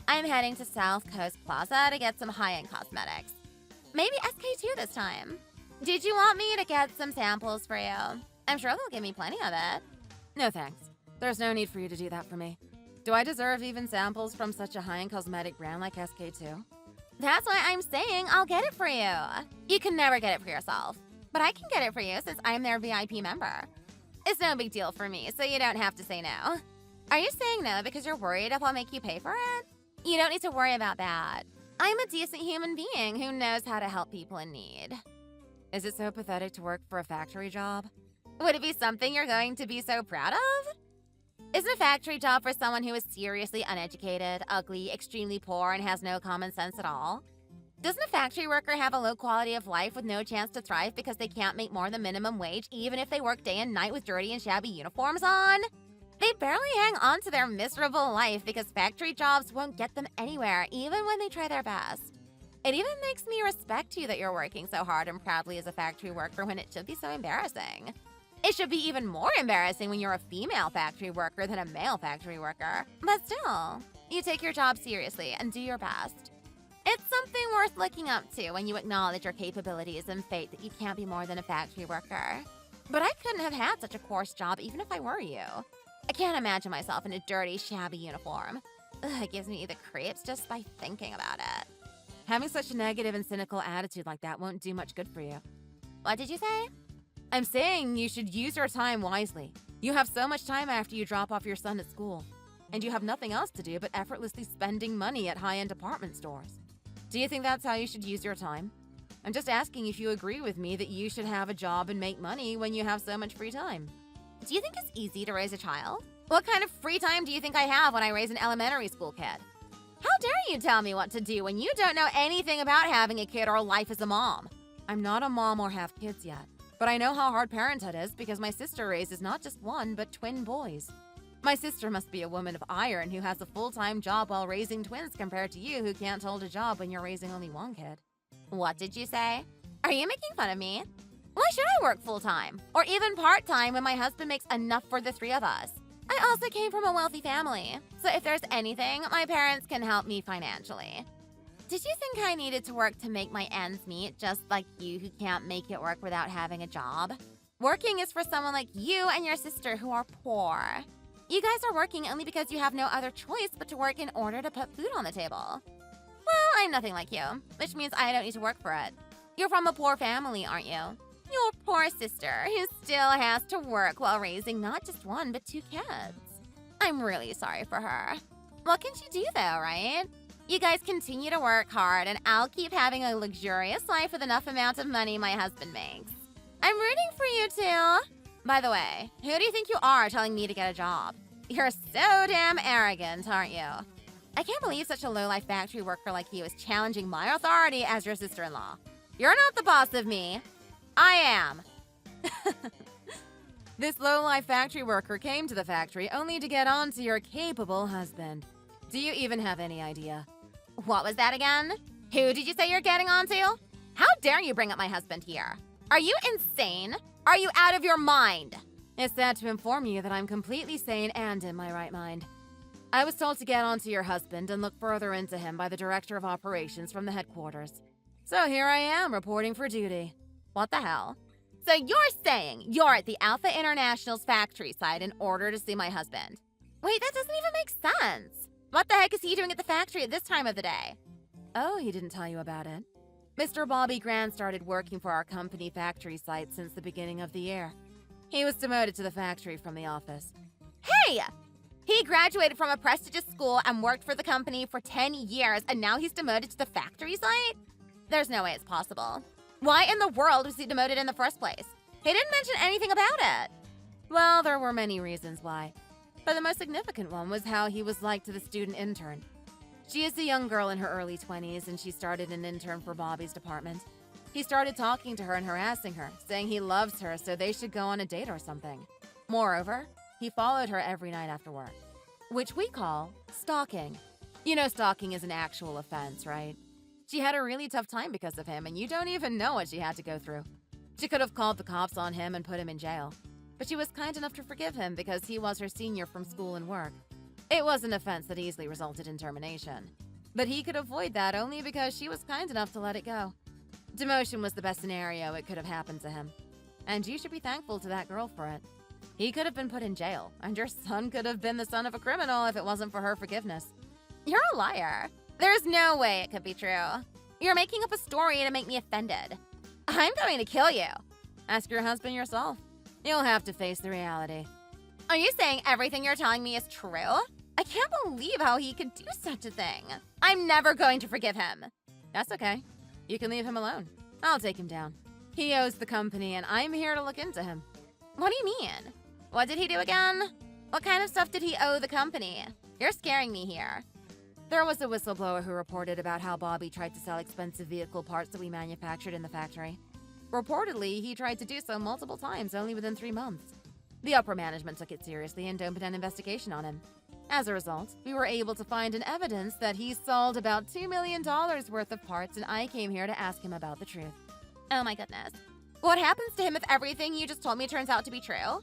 I'm heading to South Coast Plaza to get some high-end cosmetics. Maybe SK2 this time. Did you want me to get some samples for you? I'm sure they'll give me plenty of it. No thanks. There's no need for you to do that for me. Do I deserve even samples from such a high-end cosmetic brand like SK2? That's why I'm saying I'll get it for you. You can never get it for yourself, but I can get it for you since I'm their VIP member. It's no big deal for me, so you don't have to say no. Are you saying no because you're worried if I'll make you pay for it? You don't need to worry about that. I'm a decent human being who knows how to help people in need. Is it so pathetic to work for a factory job? Would it be something you're going to be so proud of? Isn't a factory job for someone who is seriously uneducated, ugly, extremely poor, and has no common sense at all? Doesn't a factory worker have a low quality of life with no chance to thrive because they can't make more than minimum wage even if they work day and night with dirty and shabby uniforms on? They barely hang on to their miserable life because factory jobs won't get them anywhere even when they try their best. It even makes me respect you that you're working so hard and proudly as a factory worker when it should be so embarrassing. It should be even more embarrassing when you're a female factory worker than a male factory worker. But still, you take your job seriously and do your best. It's something worth looking up to when you acknowledge your capabilities and fate that you can't be more than a factory worker. But I couldn't have had such a coarse job even if I were you. I can't imagine myself in a dirty, shabby uniform. Ugh, it gives me the creeps just by thinking about it. Having such a negative and cynical attitude like that won't do much good for you. What did you say? I'm saying you should use your time wisely. You have so much time after you drop off your son at school. And you have nothing else to do but effortlessly spending money at high-end department stores. Do you think that's how you should use your time? I'm just asking if you agree with me that you should have a job and make money when you have so much free time. Do you think it's easy to raise a child? What kind of free time do you think I have when I raise an elementary school kid? How dare you tell me what to do when you don't know anything about having a kid or life as a mom? I'm not a mom or have kids yet, but I know how hard parenthood is because my sister raises not just one, but twin boys. My sister must be a woman of iron who has a full-time job while raising twins compared to you who can't hold a job when you're raising only one kid. What did you say? Are you making fun of me? Why should I work full-time? Or even part-time when my husband makes enough for the three of us? I also came from a wealthy family, so if there's anything, my parents can help me financially. Did you think I needed to work to make my ends meet just like you who can't make it work without having a job? Working is for someone like you and your sister who are poor. You guys are working only because you have no other choice but to work in order to put food on the table. Well, I'm nothing like you, which means I don't need to work for it. You're from a poor family, aren't you? Your poor sister, who still has to work while raising not just one, but two kids. I'm really sorry for her. What can she do, though, right? You guys continue to work hard, and I'll keep having a luxurious life with enough amount of money my husband makes. I'm rooting for you two. By the way, who do you think you are telling me to get a job? You're so damn arrogant, aren't you? I can't believe such a low-life factory worker like you is challenging my authority as your sister-in-law. You're not the boss of me. I am. This low-life factory worker came to the factory only to get on to your capable husband. Do you even have any idea? What was that again? Who did you say you're getting onto? How dare you bring up my husband here? Are you insane? Are you out of your mind? It's sad to inform you that I'm completely sane and in my right mind. I was told to get onto your husband and look further into him by the director of operations from the headquarters. So here I am, reporting for duty. What the hell? So you're saying you're at the Alpha International's factory site in order to see my husband? Wait, that doesn't even make sense. What the heck is he doing at the factory at this time of the day? Oh, he didn't tell you about it. Mr. Bobby Grant started working for our company factory site since the beginning of the year. He was demoted to the factory from the office. Hey! He graduated from a prestigious school and worked for the company for 10 years, and now he's demoted to the factory site? There's no way it's possible. Why in the world was he demoted in the first place? He didn't mention anything about it. Well, there were many reasons why. But the most significant one was how he was liked to the student intern. She is a young girl in her early 20s, and she started an intern for Bobby's department. He started talking to her and harassing her, saying he loves her so they should go on a date or something. Moreover, he followed her every night after work, which we call stalking. You know stalking is an actual offense, right? She had a really tough time because of him, and you don't even know what she had to go through. She could have called the cops on him and put him in jail, but she was kind enough to forgive him because he was her senior from school and work. It was an offense that easily resulted in termination, but he could avoid that only because she was kind enough to let it go. Demotion was the best scenario it could have happened to him, and you should be thankful to that girl for it. He could have been put in jail, and your son could have been the son of a criminal if it wasn't for her forgiveness. You're a liar. There's no way it could be true. You're making up a story to make me offended. I'm going to kill you. Ask your husband yourself. You'll have to face the reality. Are you saying everything you're telling me is true? I can't believe how he could do such a thing. I'm never going to forgive him. That's okay. You can leave him alone. I'll take him down. He owes the company, and I'm here to look into him. What do you mean? What did he do again? What kind of stuff did he owe the company? You're scaring me here. There was a whistleblower who reported about how Bobby tried to sell expensive vehicle parts that we manufactured in the factory. Reportedly, he tried to do so multiple times only within 3 months. The upper management took it seriously and opened an investigation on him. As a result, we were able to find an evidence that he sold about $2 million worth of parts, and I came here to ask him about the truth. Oh my goodness. What happens to him if everything you just told me turns out to be true?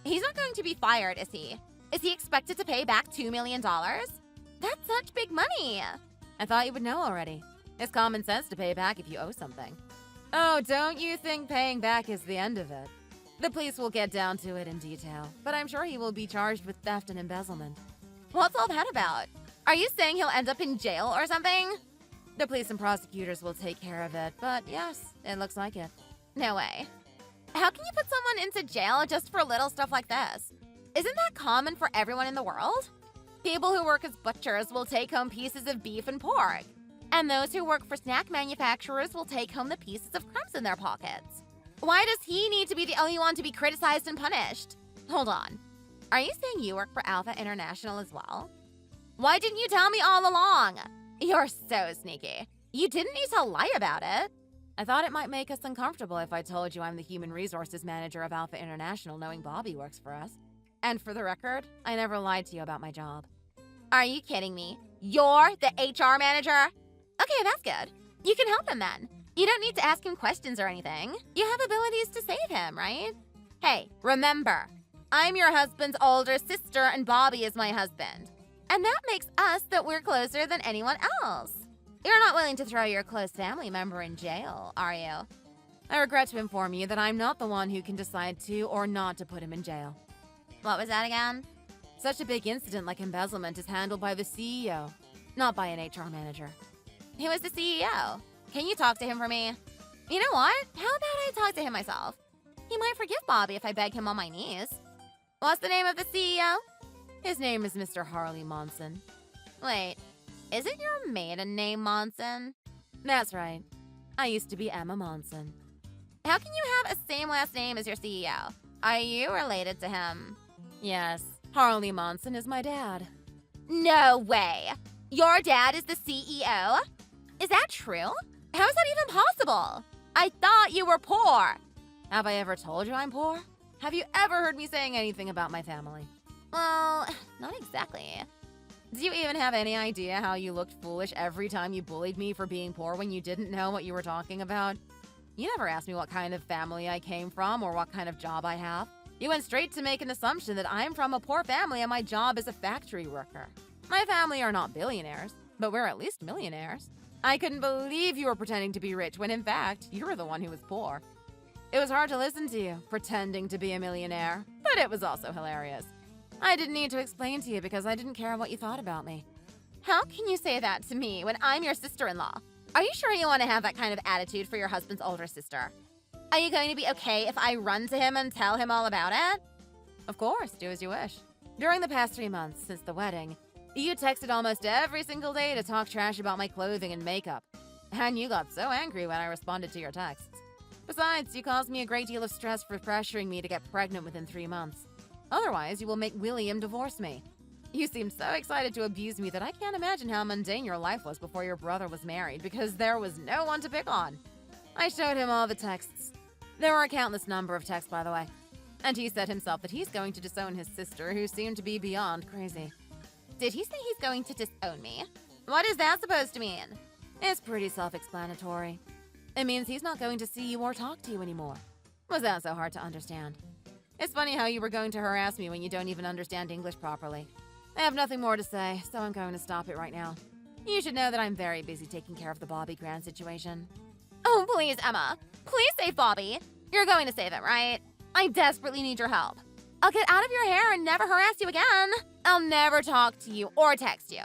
He's not going to be fired, is he? Is he expected to pay back $2 million? That's such big money. I thought you would know already. It's common sense to pay back if you owe something. Oh, don't you think paying back is the end of it? The police will get down to it in detail, but I'm sure he will be charged with theft and embezzlement. What's all that about? Are you saying he'll end up in jail or something? The police and prosecutors will take care of it, but yes, it looks like it. No way. How can you put someone into jail just for little stuff like this? Isn't that common for everyone in the world? People who work as butchers will take home pieces of beef and pork, and those who work for snack manufacturers will take home the pieces of crumbs in their pockets. Why does he need to be the only one to be criticized and punished? Hold on. Are you saying you work for Alpha International as well? Why didn't you tell me all along? You're so sneaky. You didn't need to lie about it. I thought it might make us uncomfortable if I told you I'm the human resources manager of Alpha International, knowing Bobby works for us. And for the record, I never lied to you about my job. Are you kidding me? You're the HR manager? Okay, that's good. You can help him then. You don't need to ask him questions or anything. You have abilities to save him, right? Hey, remember, I'm your husband's older sister and Bobby is my husband. And that makes us that we're closer than anyone else. You're not willing to throw your close family member in jail, are you? I regret to inform you that I'm not the one who can decide to or not to put him in jail. What was that again? Such a big incident like embezzlement is handled by the CEO, not by an HR manager. Who is the CEO? Can you talk to him for me? You know what? How about I talk to him myself? He might forgive Bobby if I beg him on my knees. What's the name of the CEO? His name is Mr. Harley Monson. Wait, Isn't your maiden name Monson? That's right. I used to be Emma Monson. How can you have a same last name as your CEO? Are you related to him? Yes, Harley Monson is my dad. No way! Your dad is the CEO? Is that true? How is that even possible? I thought you were poor! Have I ever told you I'm poor? Have you ever heard me saying anything about my family? Well, not exactly. Do you even have any idea how you looked foolish every time you bullied me for being poor when you didn't know what you were talking about? You never asked me what kind of family I came from or what kind of job I have. You went straight to make an assumption that I'm from a poor family and my job is a factory worker. My family are not billionaires, but we're at least millionaires. I couldn't believe you were pretending to be rich when in fact, you were the one who was poor. It was hard to listen to you, pretending to be a millionaire, but it was also hilarious. I didn't need to explain to you because I didn't care what you thought about me. How can you say that to me when I'm your sister-in-law? Are you sure you want to have that kind of attitude for your husband's older sister? Are you going to be okay if I run to him and tell him all about it? Of course, do as you wish. During the past 3 months since the wedding, you texted almost every single day to talk trash about my clothing and makeup. And you got so angry when I responded to your texts. Besides, you caused me a great deal of stress for pressuring me to get pregnant within 3 months. Otherwise, you will make William divorce me. You seemed so excited to abuse me that I can't imagine how mundane your life was before your brother was married because there was no one to pick on. I showed him all the texts. There were a countless number of texts, by the way. And he said himself that he's going to disown his sister, who seemed to be beyond crazy. Did he say he's going to disown me? What is that supposed to mean? It's pretty self-explanatory. It means he's not going to see you or talk to you anymore. Was that so hard to understand? It's funny how you were going to harass me when you don't even understand English properly. I have nothing more to say, so I'm going to stop it right now. You should know that I'm very busy taking care of the Bobby Grant situation. Oh, please, Emma. Please save Bobby. You're going to save him, right? I desperately need your help. I'll get out of your hair and never harass you again. I'll never talk to you or text you.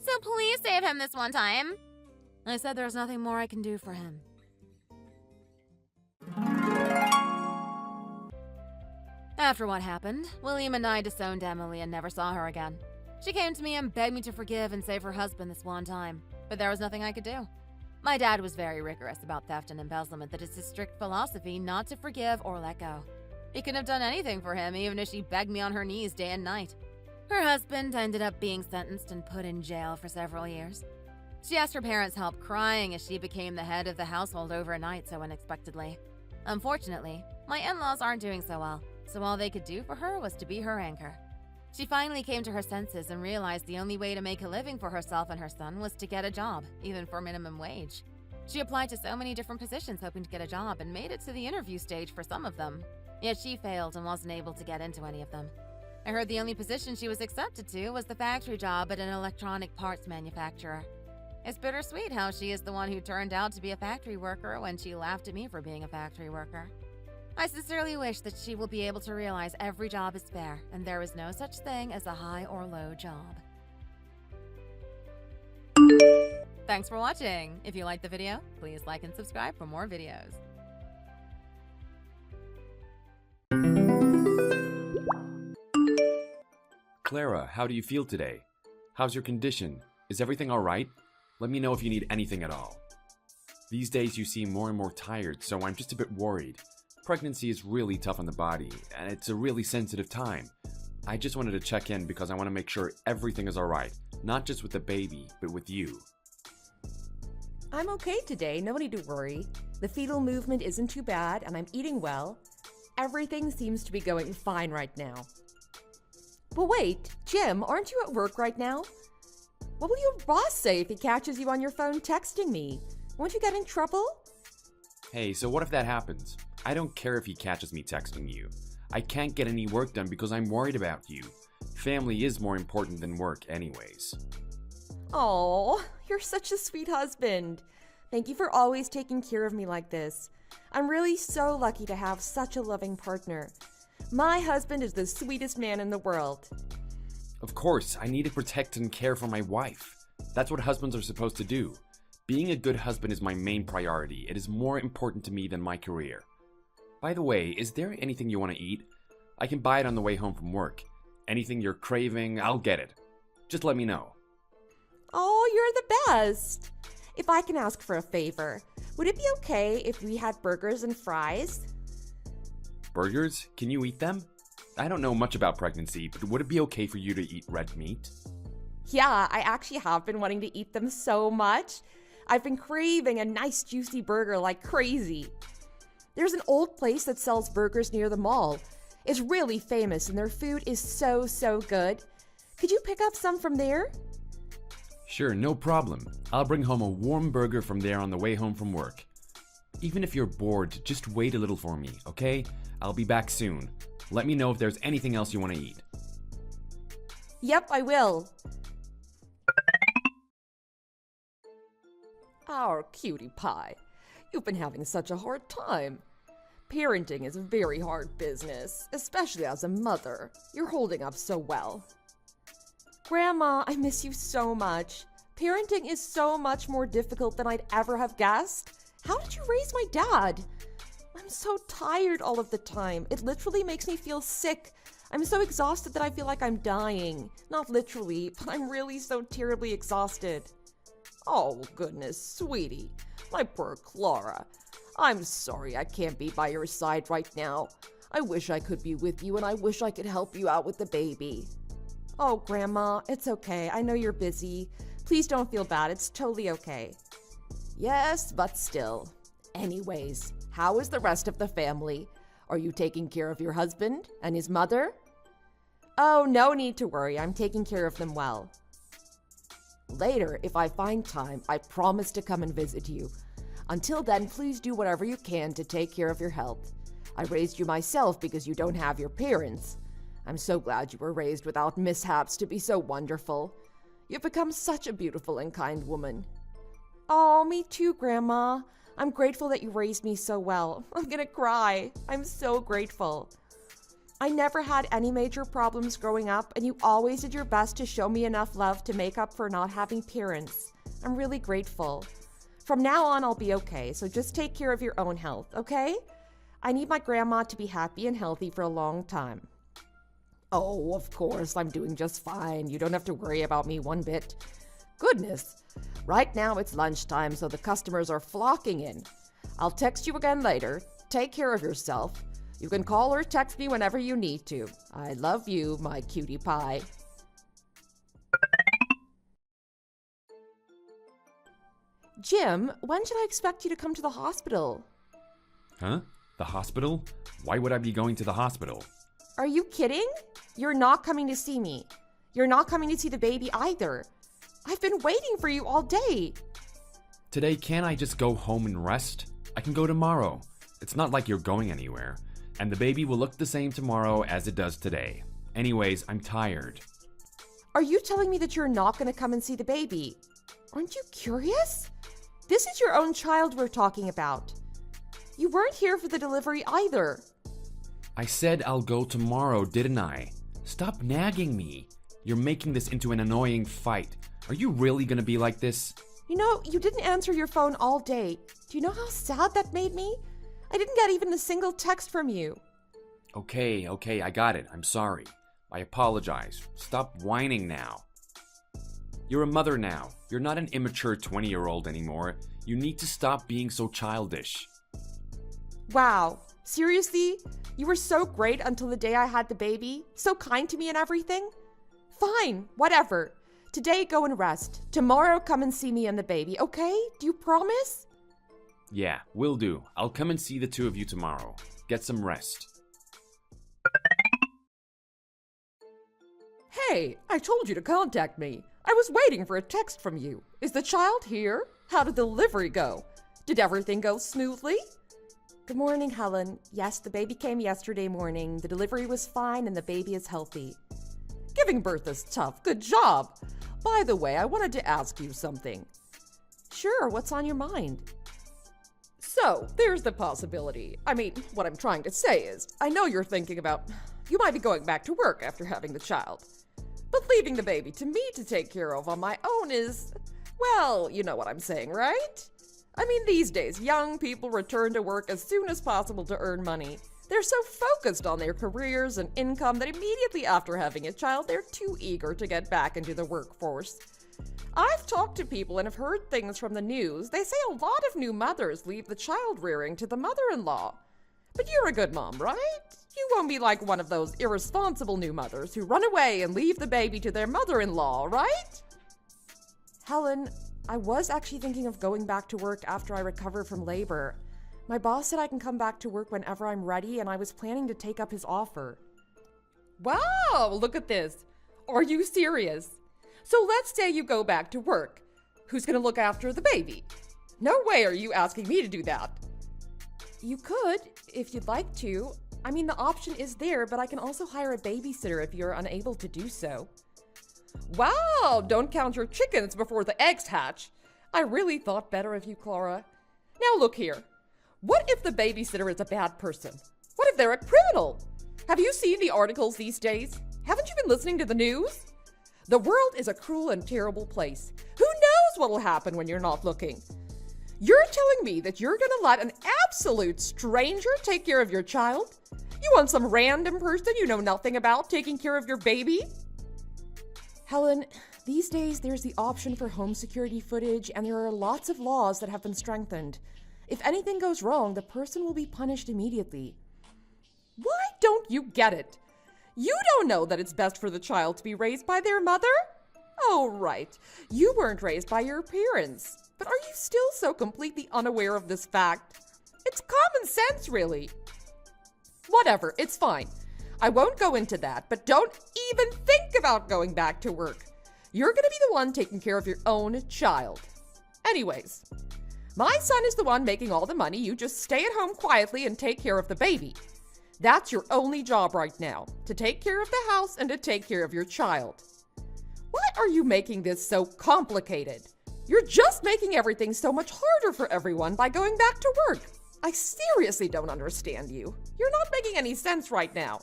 So please save him this one time. I said there's nothing more I can do for him. After what happened, William and I disowned Emily and never saw her again. She came to me and begged me to forgive and save her husband this one time, but there was nothing I could do. My dad was very rigorous about theft and embezzlement. That is his strict philosophy not to forgive or let go. He couldn't have done anything for him even if she begged me on her knees day and night. Her husband ended up being sentenced and put in jail for several years. She asked her parents' help, crying as she became the head of the household overnight so unexpectedly. Unfortunately, my in-laws aren't doing so well, so all they could do for her was to be her anchor. She finally came to her senses and realized the only way to make a living for herself and her son was to get a job, even for minimum wage. She applied to so many different positions hoping to get a job and made it to the interview stage for some of them. Yet she failed and wasn't able to get into any of them. I heard the only position she was accepted to was the factory job at an electronic parts manufacturer. It's bittersweet how she is the one who turned out to be a factory worker when she laughed at me for being a factory worker. I sincerely wish that she will be able to realize every job is fair and there is no such thing as a high or low job. Thanks for watching. If you liked the video, please like and subscribe for more videos. Clara, how do you feel today? How's your condition? Is everything alright? Let me know if you need anything at all. These days you seem more and more tired, so I'm just a bit worried. Pregnancy is really tough on the body, and it's a really sensitive time. I just wanted to check in because I want to make sure everything is alright, not just with the baby, but with you. I'm okay today, no need to worry. The fetal movement isn't too bad, and I'm eating well. Everything seems to be going fine right now. But wait, Jim, aren't you at work right now? What will your boss say if he catches you on your phone texting me? Won't you get in trouble? Hey, so what if that happens? I don't care if he catches me texting you. I can't get any work done because I'm worried about you. Family is more important than work anyways. Oh, you're such a sweet husband. Thank you for always taking care of me like this. I'm really so lucky to have such a loving partner. My husband is the sweetest man in the world. Of course, I need to protect and care for my wife. That's what husbands are supposed to do. Being a good husband is my main priority. It is more important to me than my career. By the way, is there anything you want to eat? I can buy it on the way home from work. Anything you're craving, I'll get it. Just let me know. Oh, you're the best. If I can ask for a favor, would it be okay if we had burgers and fries? Burgers? Can you eat them? I don't know much about pregnancy, but would it be okay for you to eat red meat? Yeah, I actually have been wanting to eat them so much. I've been craving a nice juicy burger like crazy. There's an old place that sells burgers near the mall. It's really famous and their food is so good. Could you pick up some from there? Sure, no problem. I'll bring home a warm burger from there on the way home from work. Even if you're bored, just wait a little for me, okay? I'll be back soon. Let me know if there's anything else you want to eat. Yep, I will. Our cutie pie. You've been having such a hard time. Parenting is a very hard business, especially as a mother. You're holding up so well. Grandma, I miss you so much. Parenting is so much more difficult than I'd ever have guessed. How did you raise my dad? I'm so tired all of the time. It literally makes me feel sick. I'm so exhausted that I feel like I'm dying. Not literally, but I'm really so terribly exhausted. Oh, goodness, sweetie. My poor Clara. I'm sorry I can't be by your side right now. I wish I could be with you and I wish I could help you out with the baby. Oh, Grandma, it's okay. I know you're busy. Please don't feel bad. It's totally okay. Yes, but still. Anyways, how is the rest of the family? Are you taking care of your husband and his mother? Oh, no need to worry. I'm taking care of them well. Later, if I find time, I promise to come and visit you. Until then, please do whatever you can to take care of your health. I raised you myself because you don't have your parents. I'm so glad you were raised without mishaps to be so wonderful. You've become such a beautiful and kind woman. Oh, me too, Grandma. I'm grateful that you raised me so well. I'm gonna cry. I'm so grateful. I never had any major problems growing up, and you always did your best to show me enough love to make up for not having parents. I'm really grateful. From now on, I'll be okay, so just take care of your own health, okay? I need my grandma to be happy and healthy for a long time. Oh, of course, I'm doing just fine. You don't have to worry about me one bit. Goodness. Right now it's lunchtime, so the customers are flocking in. I'll text you again later. Take care of yourself. You can call or text me whenever you need to. I love you, my cutie pie. Jim, when should I expect you to come to the hospital? Huh? The hospital? Why would I be going to the hospital? Are you kidding? You're not coming to see me. You're not coming to see the baby either. I've been waiting for you all day. Today, can't I just go home and rest? I can go tomorrow. It's not like you're going anywhere. And the baby will look the same tomorrow as it does today. Anyways, I'm tired. Are you telling me that you're not going to come and see the baby? Aren't you curious? This is your own child we're talking about. You weren't here for the delivery either. I said I'll go tomorrow, didn't I? Stop nagging me. You're making this into an annoying fight. Are you really gonna be like this? You know, you didn't answer your phone all day. Do you know how sad that made me? I didn't get even a single text from you. Okay, I got it. I'm sorry. I apologize. Stop whining now. You're a mother now. You're not an immature 20-year-old anymore. You need to stop being so childish. Wow. Seriously? You were so great until the day I had the baby? So kind to me and everything? Fine, whatever. Today, go and rest. Tomorrow, come and see me and the baby, okay? Do you promise? Yeah, will do. I'll come and see the two of you tomorrow. Get some rest. Hey, I told you to contact me. I was waiting for a text from you. Is the child here? How did the delivery go? Did everything go smoothly? Good morning, Helen. Yes, the baby came yesterday morning. The delivery was fine and the baby is healthy. Giving birth is tough. Good job. By the way, I wanted to ask you something. Sure, what's on your mind? So, there's the possibility. I mean, what I'm trying to say is, I know you're thinking about, you might be going back to work after having the child. But leaving the baby to me to take care of on my own is, well, you know what I'm saying, right? I mean, these days, young people return to work as soon as possible to earn money. They're so focused on their careers and income that immediately after having a child, they're too eager to get back into the workforce. I've talked to people and have heard things from the news. They say a lot of new mothers leave the child rearing to the mother-in-law. But you're a good mom, right? You won't be like one of those irresponsible new mothers who run away and leave the baby to their mother-in-law, right? Helen, I was actually thinking of going back to work after I recover from labor. My boss said I can come back to work whenever I'm ready, and I was planning to take up his offer. Wow, look at this. Are you serious? So let's say you go back to work. Who's going to look after the baby? No way are you asking me to do that. You could, if you'd like to. I mean, the option is there, but I can also hire a babysitter if you're unable to do so. Wow, don't count your chickens before the eggs hatch. I really thought better of you, Clara. Now look here. What if the babysitter is a bad person? What if they're a criminal? Have you seen the articles these days? Haven't you been listening to the news? The world is a cruel and terrible place. Who knows what'll happen when you're not looking? You're telling me that you're gonna let an absolute stranger take care of your child? You want some random person you know nothing about taking care of your baby? Helen, these days there's the option for home security footage, and there are lots of laws that have been strengthened. If anything goes wrong, the person will be punished immediately. Why don't you get it? You don't know that it's best for the child to be raised by their mother? Oh, right. You weren't raised by your parents. But are you still so completely unaware of this fact? It's common sense, really. Whatever, it's fine. I won't go into that, but don't even think about going back to work. You're gonna be the one taking care of your own child. Anyways, my son is the one making all the money. You just stay at home quietly and take care of the baby. That's your only job right now, to take care of the house and to take care of your child. Why are you making this so complicated? You're just making everything so much harder for everyone by going back to work. I seriously don't understand you. You're not making any sense right now.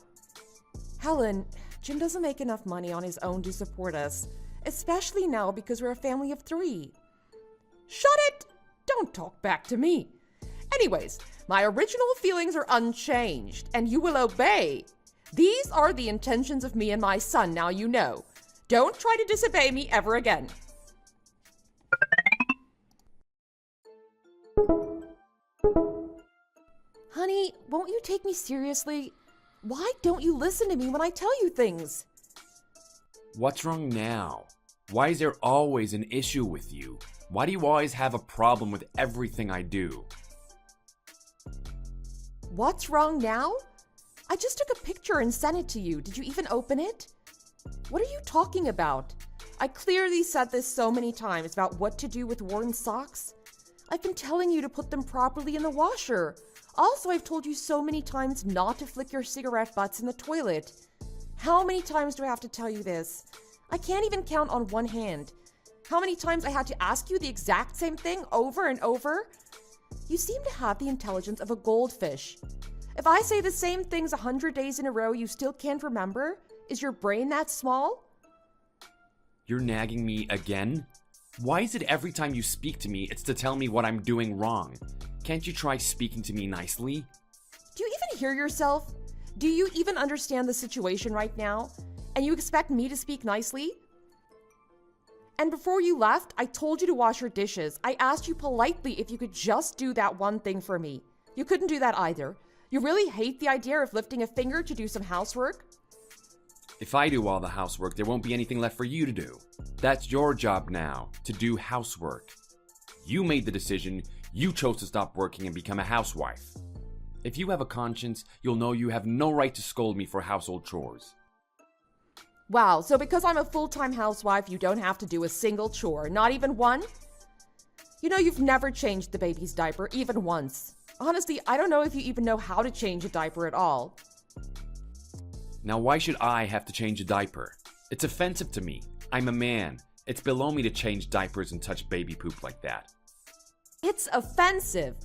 Helen, Jim doesn't make enough money on his own to support us, especially now because we're a family of 3. Shut it! Don't talk back to me. Anyways, my original feelings are unchanged, and you will obey. These are the intentions of me and my son, now you know. Don't try to disobey me ever again. Honey, won't you take me seriously? Why don't you listen to me when I tell you things? What's wrong now? Why is there always an issue with you? Why do you always have a problem with everything I do? What's wrong now? I just took a picture and sent it to you. Did you even open it? What are you talking about? I clearly said this so many times about what to do with worn socks. I've been telling you to put them properly in the washer. Also, I've told you so many times not to flick your cigarette butts in the toilet. How many times do I have to tell you this? I can't even count on one hand. How many times I had to ask you the exact same thing over and over? You seem to have the intelligence of a goldfish. If I say the same things 100 days in a row, you still can't remember? Is your brain that small? You're nagging me again? Why is it every time you speak to me, it's to tell me what I'm doing wrong? Can't you try speaking to me nicely? Do you even hear yourself? Do you even understand the situation right now? And you expect me to speak nicely? And before you left, I told you to wash your dishes. I asked you politely if you could just do that one thing for me. You couldn't do that either. You really hate the idea of lifting a finger to do some housework? If I do all the housework, there won't be anything left for you to do. That's your job now, to do housework. You made the decision. You chose to stop working and become a housewife. If you have a conscience, you'll know you have no right to scold me for household chores. Wow, so because I'm a full-time housewife, you don't have to do a single chore, not even one? You know, you've never changed the baby's diaper, even once. Honestly, I don't know if you even know how to change a diaper at all. Now why should I have to change a diaper? It's offensive to me. I'm a man. It's below me to change diapers and touch baby poop like that. It's offensive.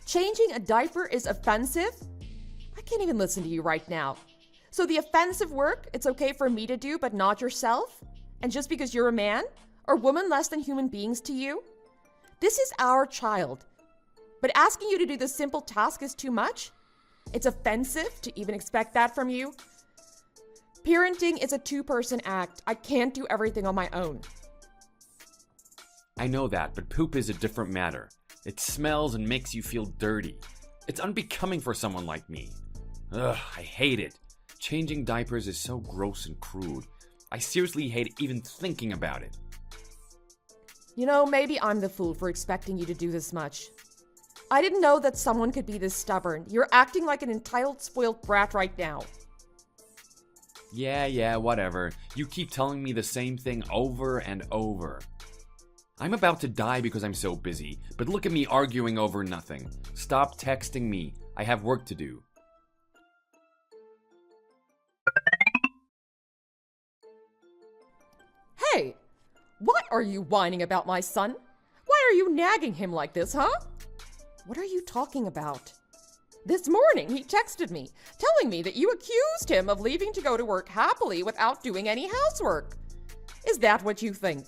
Changing a diaper is offensive? I can't even listen to you right now. So the offensive work, it's okay for me to do, but not yourself? And just because you're a man? Or woman less than human beings to you? This is our child. But asking you to do this simple task is too much? It's offensive to even expect that from you? Parenting is a two-person act. I can't do everything on my own. I know that, but poop is a different matter. It smells and makes you feel dirty. It's unbecoming for someone like me. Ugh, I hate it. Changing diapers is so gross and crude. I seriously hate even thinking about it. You know, maybe I'm the fool for expecting you to do this much. I didn't know that someone could be this stubborn. You're acting like an entitled, spoiled brat right now. Yeah, whatever. You keep telling me the same thing over and over. I'm about to die because I'm so busy, but look at me arguing over nothing. Stop texting me. I have work to do. Hey, what are you whining about, my son? Why are you nagging him like this, huh? What are you talking about? This morning, he texted me, telling me that you accused him of leaving to go to work happily without doing any housework. Is that what you think?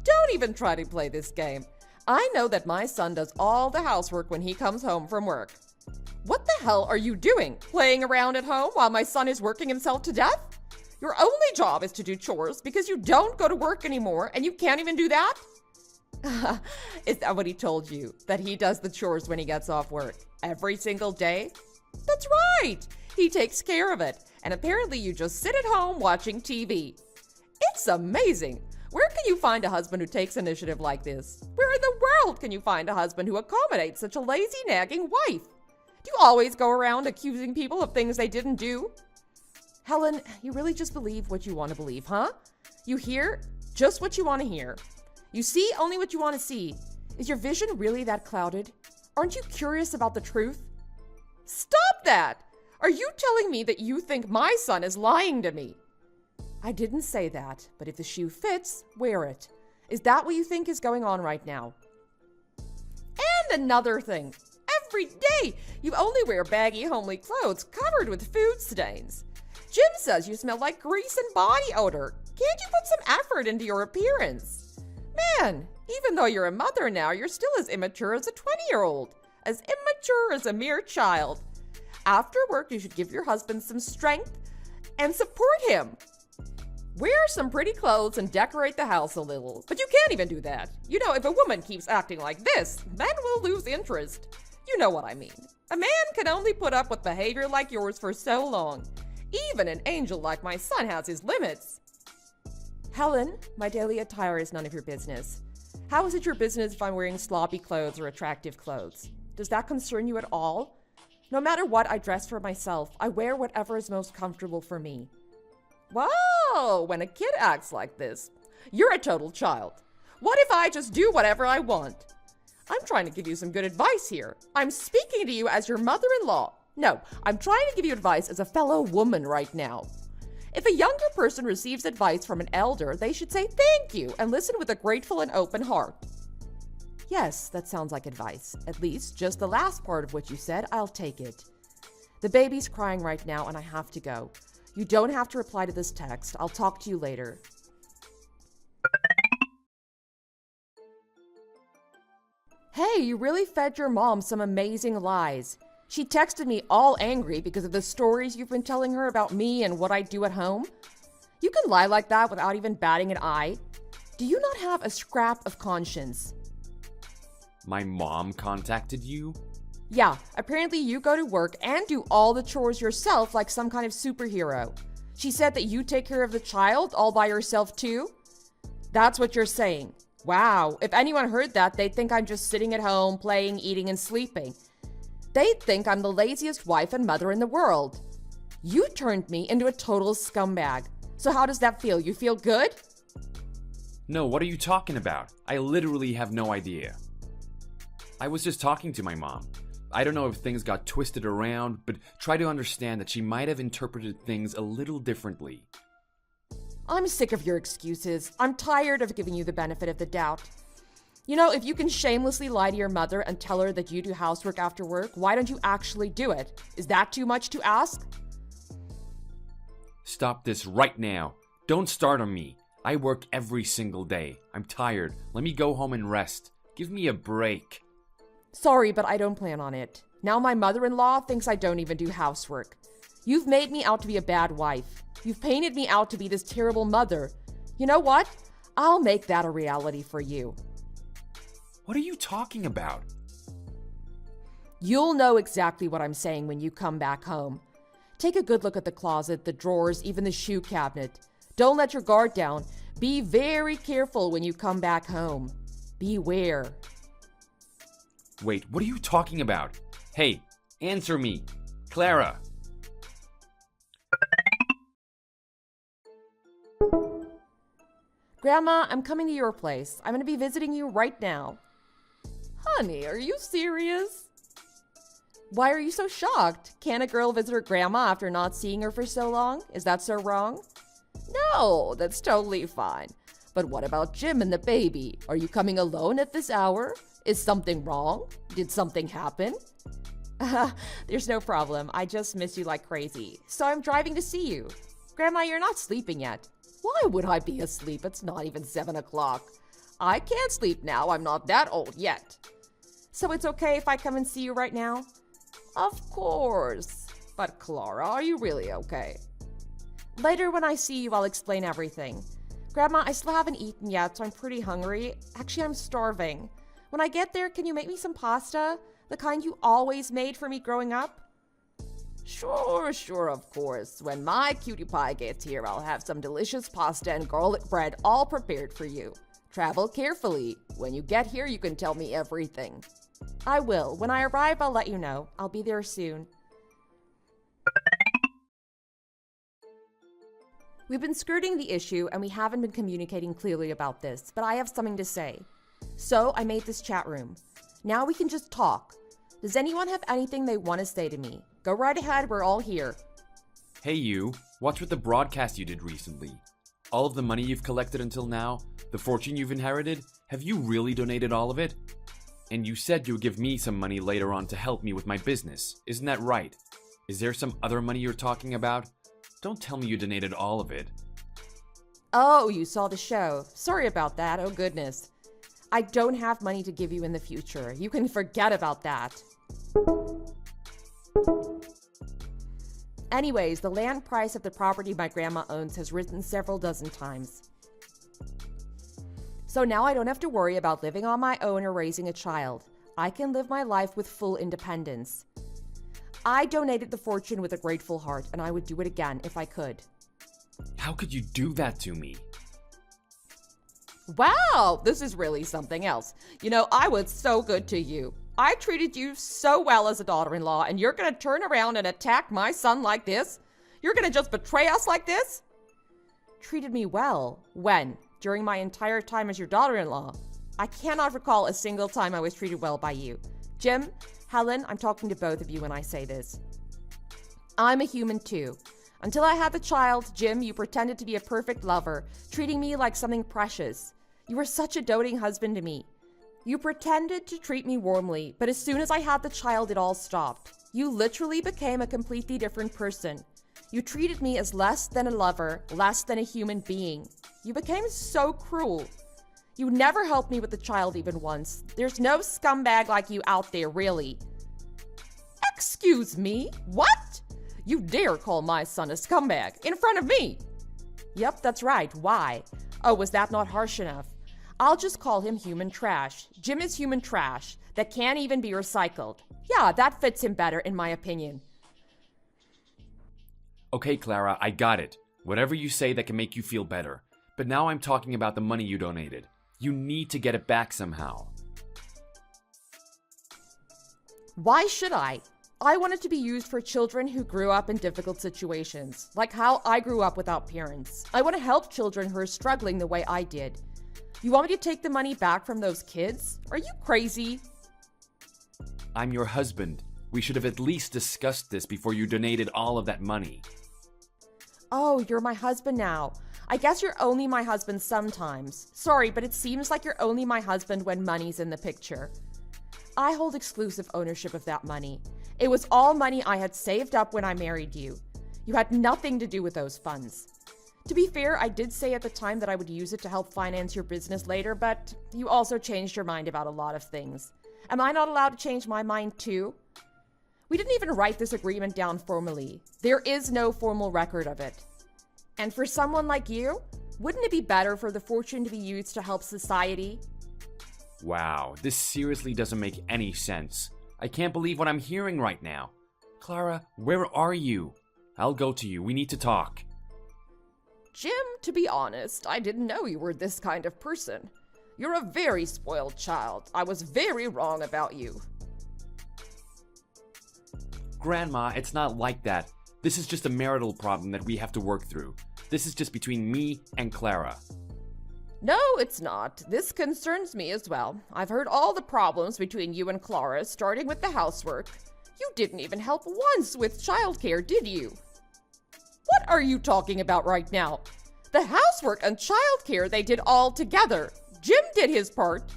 Don't even try to play this game. I know that my son does all the housework when he comes home from work. What the hell are you doing? Playing around at home while my son is working himself to death? Your only job is to do chores because you don't go to work anymore and you can't even do that? Is that what he told you? That he does the chores when he gets off work? Every single day? That's right! He takes care of it. And apparently you just sit at home watching TV. It's amazing! Where can you find a husband who takes initiative like this? Where in the world can you find a husband who accommodates such a lazy, nagging wife? Do you always go around accusing people of things they didn't do? Helen, you really just believe what you want to believe, huh? You hear just what you want to hear. You see only what you want to see. Is your vision really that clouded? Aren't you curious about the truth? Stop that! Are you telling me that you think my son is lying to me? I didn't say that, but if the shoe fits, wear it. Is that what you think is going on right now? And another thing. Every day, you only wear baggy, homely clothes covered with food stains. Jim says you smell like grease and body odor. Can't you put some effort into your appearance? Man, even though you're a mother now, you're still as immature as a 20-year-old. As immature as a mere child. After work, you should give your husband some strength and support him. Wear some pretty clothes and decorate the house a little. But you can't even do that. You know, if a woman keeps acting like this, then we'll lose interest. You know what I mean. A man can only put up with behavior like yours for so long. Even an angel like my son has his limits. Helen, my daily attire is none of your business. How is it your business if I'm wearing sloppy clothes or attractive clothes? Does that concern you at all? No matter what I dress for myself, I wear whatever is most comfortable for me. Whoa, when a kid acts like this, you're a total child. What if I just do whatever I want? I'm trying to give you some good advice here. I'm speaking to you as your mother-in-law. No, I'm trying to give you advice as a fellow woman right now. If a younger person receives advice from an elder, they should say thank you and listen with a grateful and open heart. Yes, that sounds like advice. At least, just the last part of what you said, I'll take it. The baby's crying right now and I have to go. You don't have to reply to this text. I'll talk to you later. Hey, you really fed your mom some amazing lies. She texted me all angry because of the stories you've been telling her about me and what I do at home. You can lie like that without even batting an eye. Do you not have a scrap of conscience? My mom contacted you? Yeah, apparently you go to work and do all the chores yourself like some kind of superhero. She said that you take care of the child all by yourself too? That's what you're saying. Wow, if anyone heard that, they'd think I'm just sitting at home, playing, eating, and sleeping. They'd think I'm the laziest wife and mother in the world. You turned me into a total scumbag. So how does that feel? You feel good? No, what are you talking about? I literally have no idea. I was just talking to my mom. I don't know if things got twisted around, but try to understand that she might have interpreted things a little differently. I'm sick of your excuses. I'm tired of giving you the benefit of the doubt. You know, if you can shamelessly lie to your mother and tell her that you do housework after work, why don't you actually do it? Is that too much to ask? Stop this right now. Don't start on me. I work every single day. I'm tired. Let me go home and rest. Give me a break. Sorry, but I don't plan on it. Now my mother-in-law thinks I don't even do housework. You've made me out to be a bad wife. You've painted me out to be this terrible mother. You know what? I'll make that a reality for you. What are you talking about? You'll know exactly what I'm saying when you come back home. Take a good look at the closet, the drawers, even the shoe cabinet. Don't let your guard down. Be very careful when you come back home. Beware. Wait, what are you talking about? Hey, answer me. Clara. Grandma, I'm coming to your place. I'm going to be visiting you right now. Honey, are you serious? Why are you so shocked? Can a girl visit her grandma after not seeing her for so long? Is that so wrong? No, that's totally fine. But what about Jim and the baby? Are you coming alone at this hour? Is something wrong? Did something happen? There's no problem. I just miss you like crazy. So I'm driving to see you. Grandma, you're not sleeping yet. Why would I be asleep? It's not even 7 o'clock. I can't sleep now. I'm not that old yet. So it's okay if I come and see you right now? Of course. But Clara, are you really okay? Later when I see you, I'll explain everything. Grandma, I still haven't eaten yet, so I'm pretty hungry. Actually, I'm starving. When I get there, can you make me some pasta? The kind you always made for me growing up? Sure, of course. When my cutie pie gets here, I'll have some delicious pasta and garlic bread all prepared for you. Travel carefully. When you get here, you can tell me everything. I will. When I arrive, I'll let you know. I'll be there soon. We've been skirting the issue and we haven't been communicating clearly about this, but I have something to say. So I made this chat room. Now we can just talk. Does anyone have anything they want to say to me? Go right ahead, we're all here. Hey you, what's with the broadcast you did recently? All of the money you've collected until now, the fortune you've inherited, have you really donated all of it? And you said you would give me some money later on to help me with my business, isn't that right? Is there some other money you're talking about? Don't tell me you donated all of it. Oh, you saw the show. Sorry about that, oh goodness. I don't have money to give you in the future. You can forget about that. Anyways, the land price of the property my grandma owns has risen several dozen times. So now I don't have to worry about living on my own or raising a child. I can live my life with full independence. I donated the fortune with a grateful heart, and I would do it again if I could. How could you do that to me? Wow, this is really something else. You know, I was so good to you. I treated you so well as a daughter-in-law, and you're gonna turn around and attack my son like this? You're gonna just betray us like this? Treated me well? When? During my entire time as your daughter-in-law? I cannot recall a single time I was treated well by you. Jim, Helen, I'm talking to both of you when I say this. I'm a human too. Until I had the child, Jim, you pretended to be a perfect lover, treating me like something precious. You were such a doting husband to me. You pretended to treat me warmly, but as soon as I had the child, it all stopped. You literally became a completely different person. You treated me as less than a lover, less than a human being. You became so cruel. You never helped me with the child even once. There's no scumbag like you out there, really. Excuse me? What? You dare call my son a scumbag in front of me? Yep, that's right. Why? Oh, was that not harsh enough? I'll just call him human trash. Jim is human trash that can't even be recycled. Yeah, that fits him better, in my opinion. Okay, Clara, I got it. Whatever you say that can make you feel better. But now I'm talking about the money you donated. You need to get it back somehow. Why should I? I want it to be used for children who grew up in difficult situations, like how I grew up without parents. I want to help children who are struggling the way I did. You want me to take the money back from those kids? Are you crazy? I'm your husband. We should have at least discussed this before you donated all of that money. Oh, you're my husband now. I guess you're only my husband sometimes. Sorry, but it seems like you're only my husband when money's in the picture. I hold exclusive ownership of that money. It was all money I had saved up when I married you. You had nothing to do with those funds. To be fair, I did say at the time that I would use it to help finance your business later, but you also changed your mind about a lot of things. Am I not allowed to change my mind too? We didn't even write this agreement down formally. There is no formal record of it. And for someone like you, wouldn't it be better for the fortune to be used to help society? Wow, this seriously doesn't make any sense. I can't believe what I'm hearing right now. Clara, where are you? I'll go to you. We need to talk. Jim, to be honest, I didn't know you were this kind of person. You're a very spoiled child. I was very wrong about you. Grandma, it's not like that. This is just a marital problem that we have to work through. This is just between me and Clara. No, it's not. This concerns me as well. I've heard all the problems between you and Clara, starting with the housework. You didn't even help once with childcare, did you? What are you talking about right now? The housework and childcare they did all together. Jim did his part.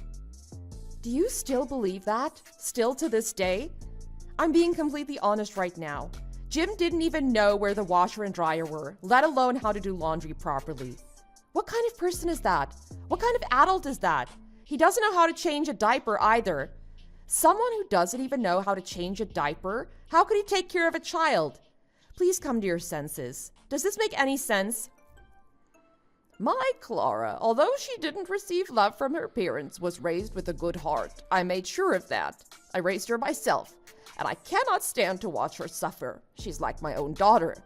Do you still believe that? Still to this day? I'm being completely honest right now. Jim didn't even know where the washer and dryer were, let alone how to do laundry properly. What kind of person is that? What kind of adult is that? He doesn't know how to change a diaper either. Someone who doesn't even know how to change a diaper? How could he take care of a child? Please come to your senses. Does this make any sense? My Clara, although she didn't receive love from her parents, was raised with a good heart. I made sure of that. I raised her myself, and I cannot stand to watch her suffer. She's like my own daughter.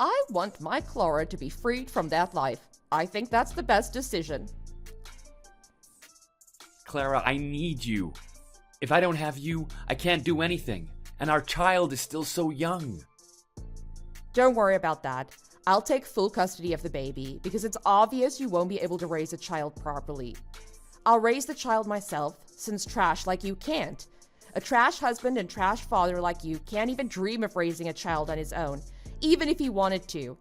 I want my Clara to be freed from that life. I think that's the best decision. Clara, I need you. If I don't have you, I can't do anything. And our child is still so young. Don't worry about that. I'll take full custody of the baby because it's obvious you won't be able to raise a child properly. I'll raise the child myself, since trash like you can't. A trash husband and trash father like you can't even dream of raising a child on his own, even if he wanted to.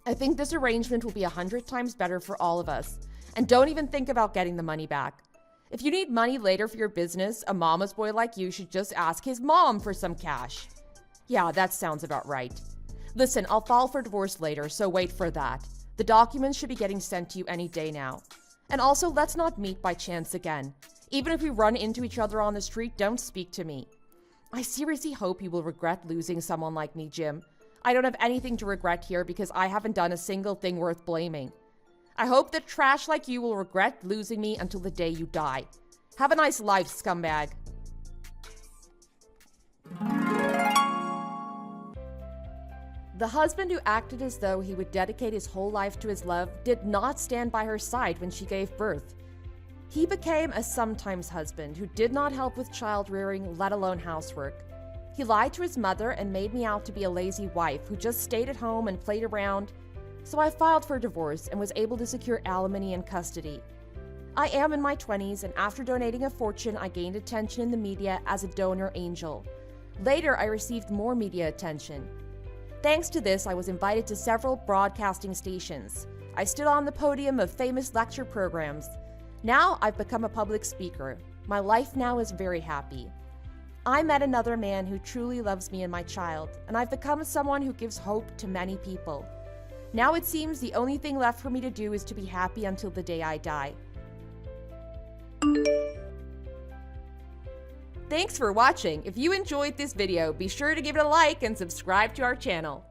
I think this arrangement will be 100 times better for all of us. And don't even think about getting the money back. If you need money later for your business, a mama's boy like you should just ask his mom for some cash. Yeah, that sounds about right. Listen, I'll file for divorce later, so wait for that. The documents should be getting sent to you any day now. And also, let's not meet by chance again. Even if we run into each other on the street, don't speak to me. I seriously hope you will regret losing someone like me, Jim. I don't have anything to regret here because I haven't done a single thing worth blaming. I hope that trash like you will regret losing me until the day you die. Have a nice life, scumbag. The husband who acted as though he would dedicate his whole life to his love did not stand by her side when she gave birth. He became a sometimes husband who did not help with child rearing, let alone housework. He lied to his mother and made me out to be a lazy wife who just stayed at home and played around. So I filed for divorce and was able to secure alimony and custody. I am in my 20s, and after donating a fortune, I gained attention in the media as a donor angel. Later, I received more media attention. Thanks to this, I was invited to several broadcasting stations. I stood on the podium of famous lecture programs. Now I've become a public speaker. My life now is very happy. I met another man who truly loves me and my child, and I've become someone who gives hope to many people. Now it seems the only thing left for me to do is to be happy until the day I die. Thanks for watching. If you enjoyed this video, be sure to give it a like and subscribe to our channel.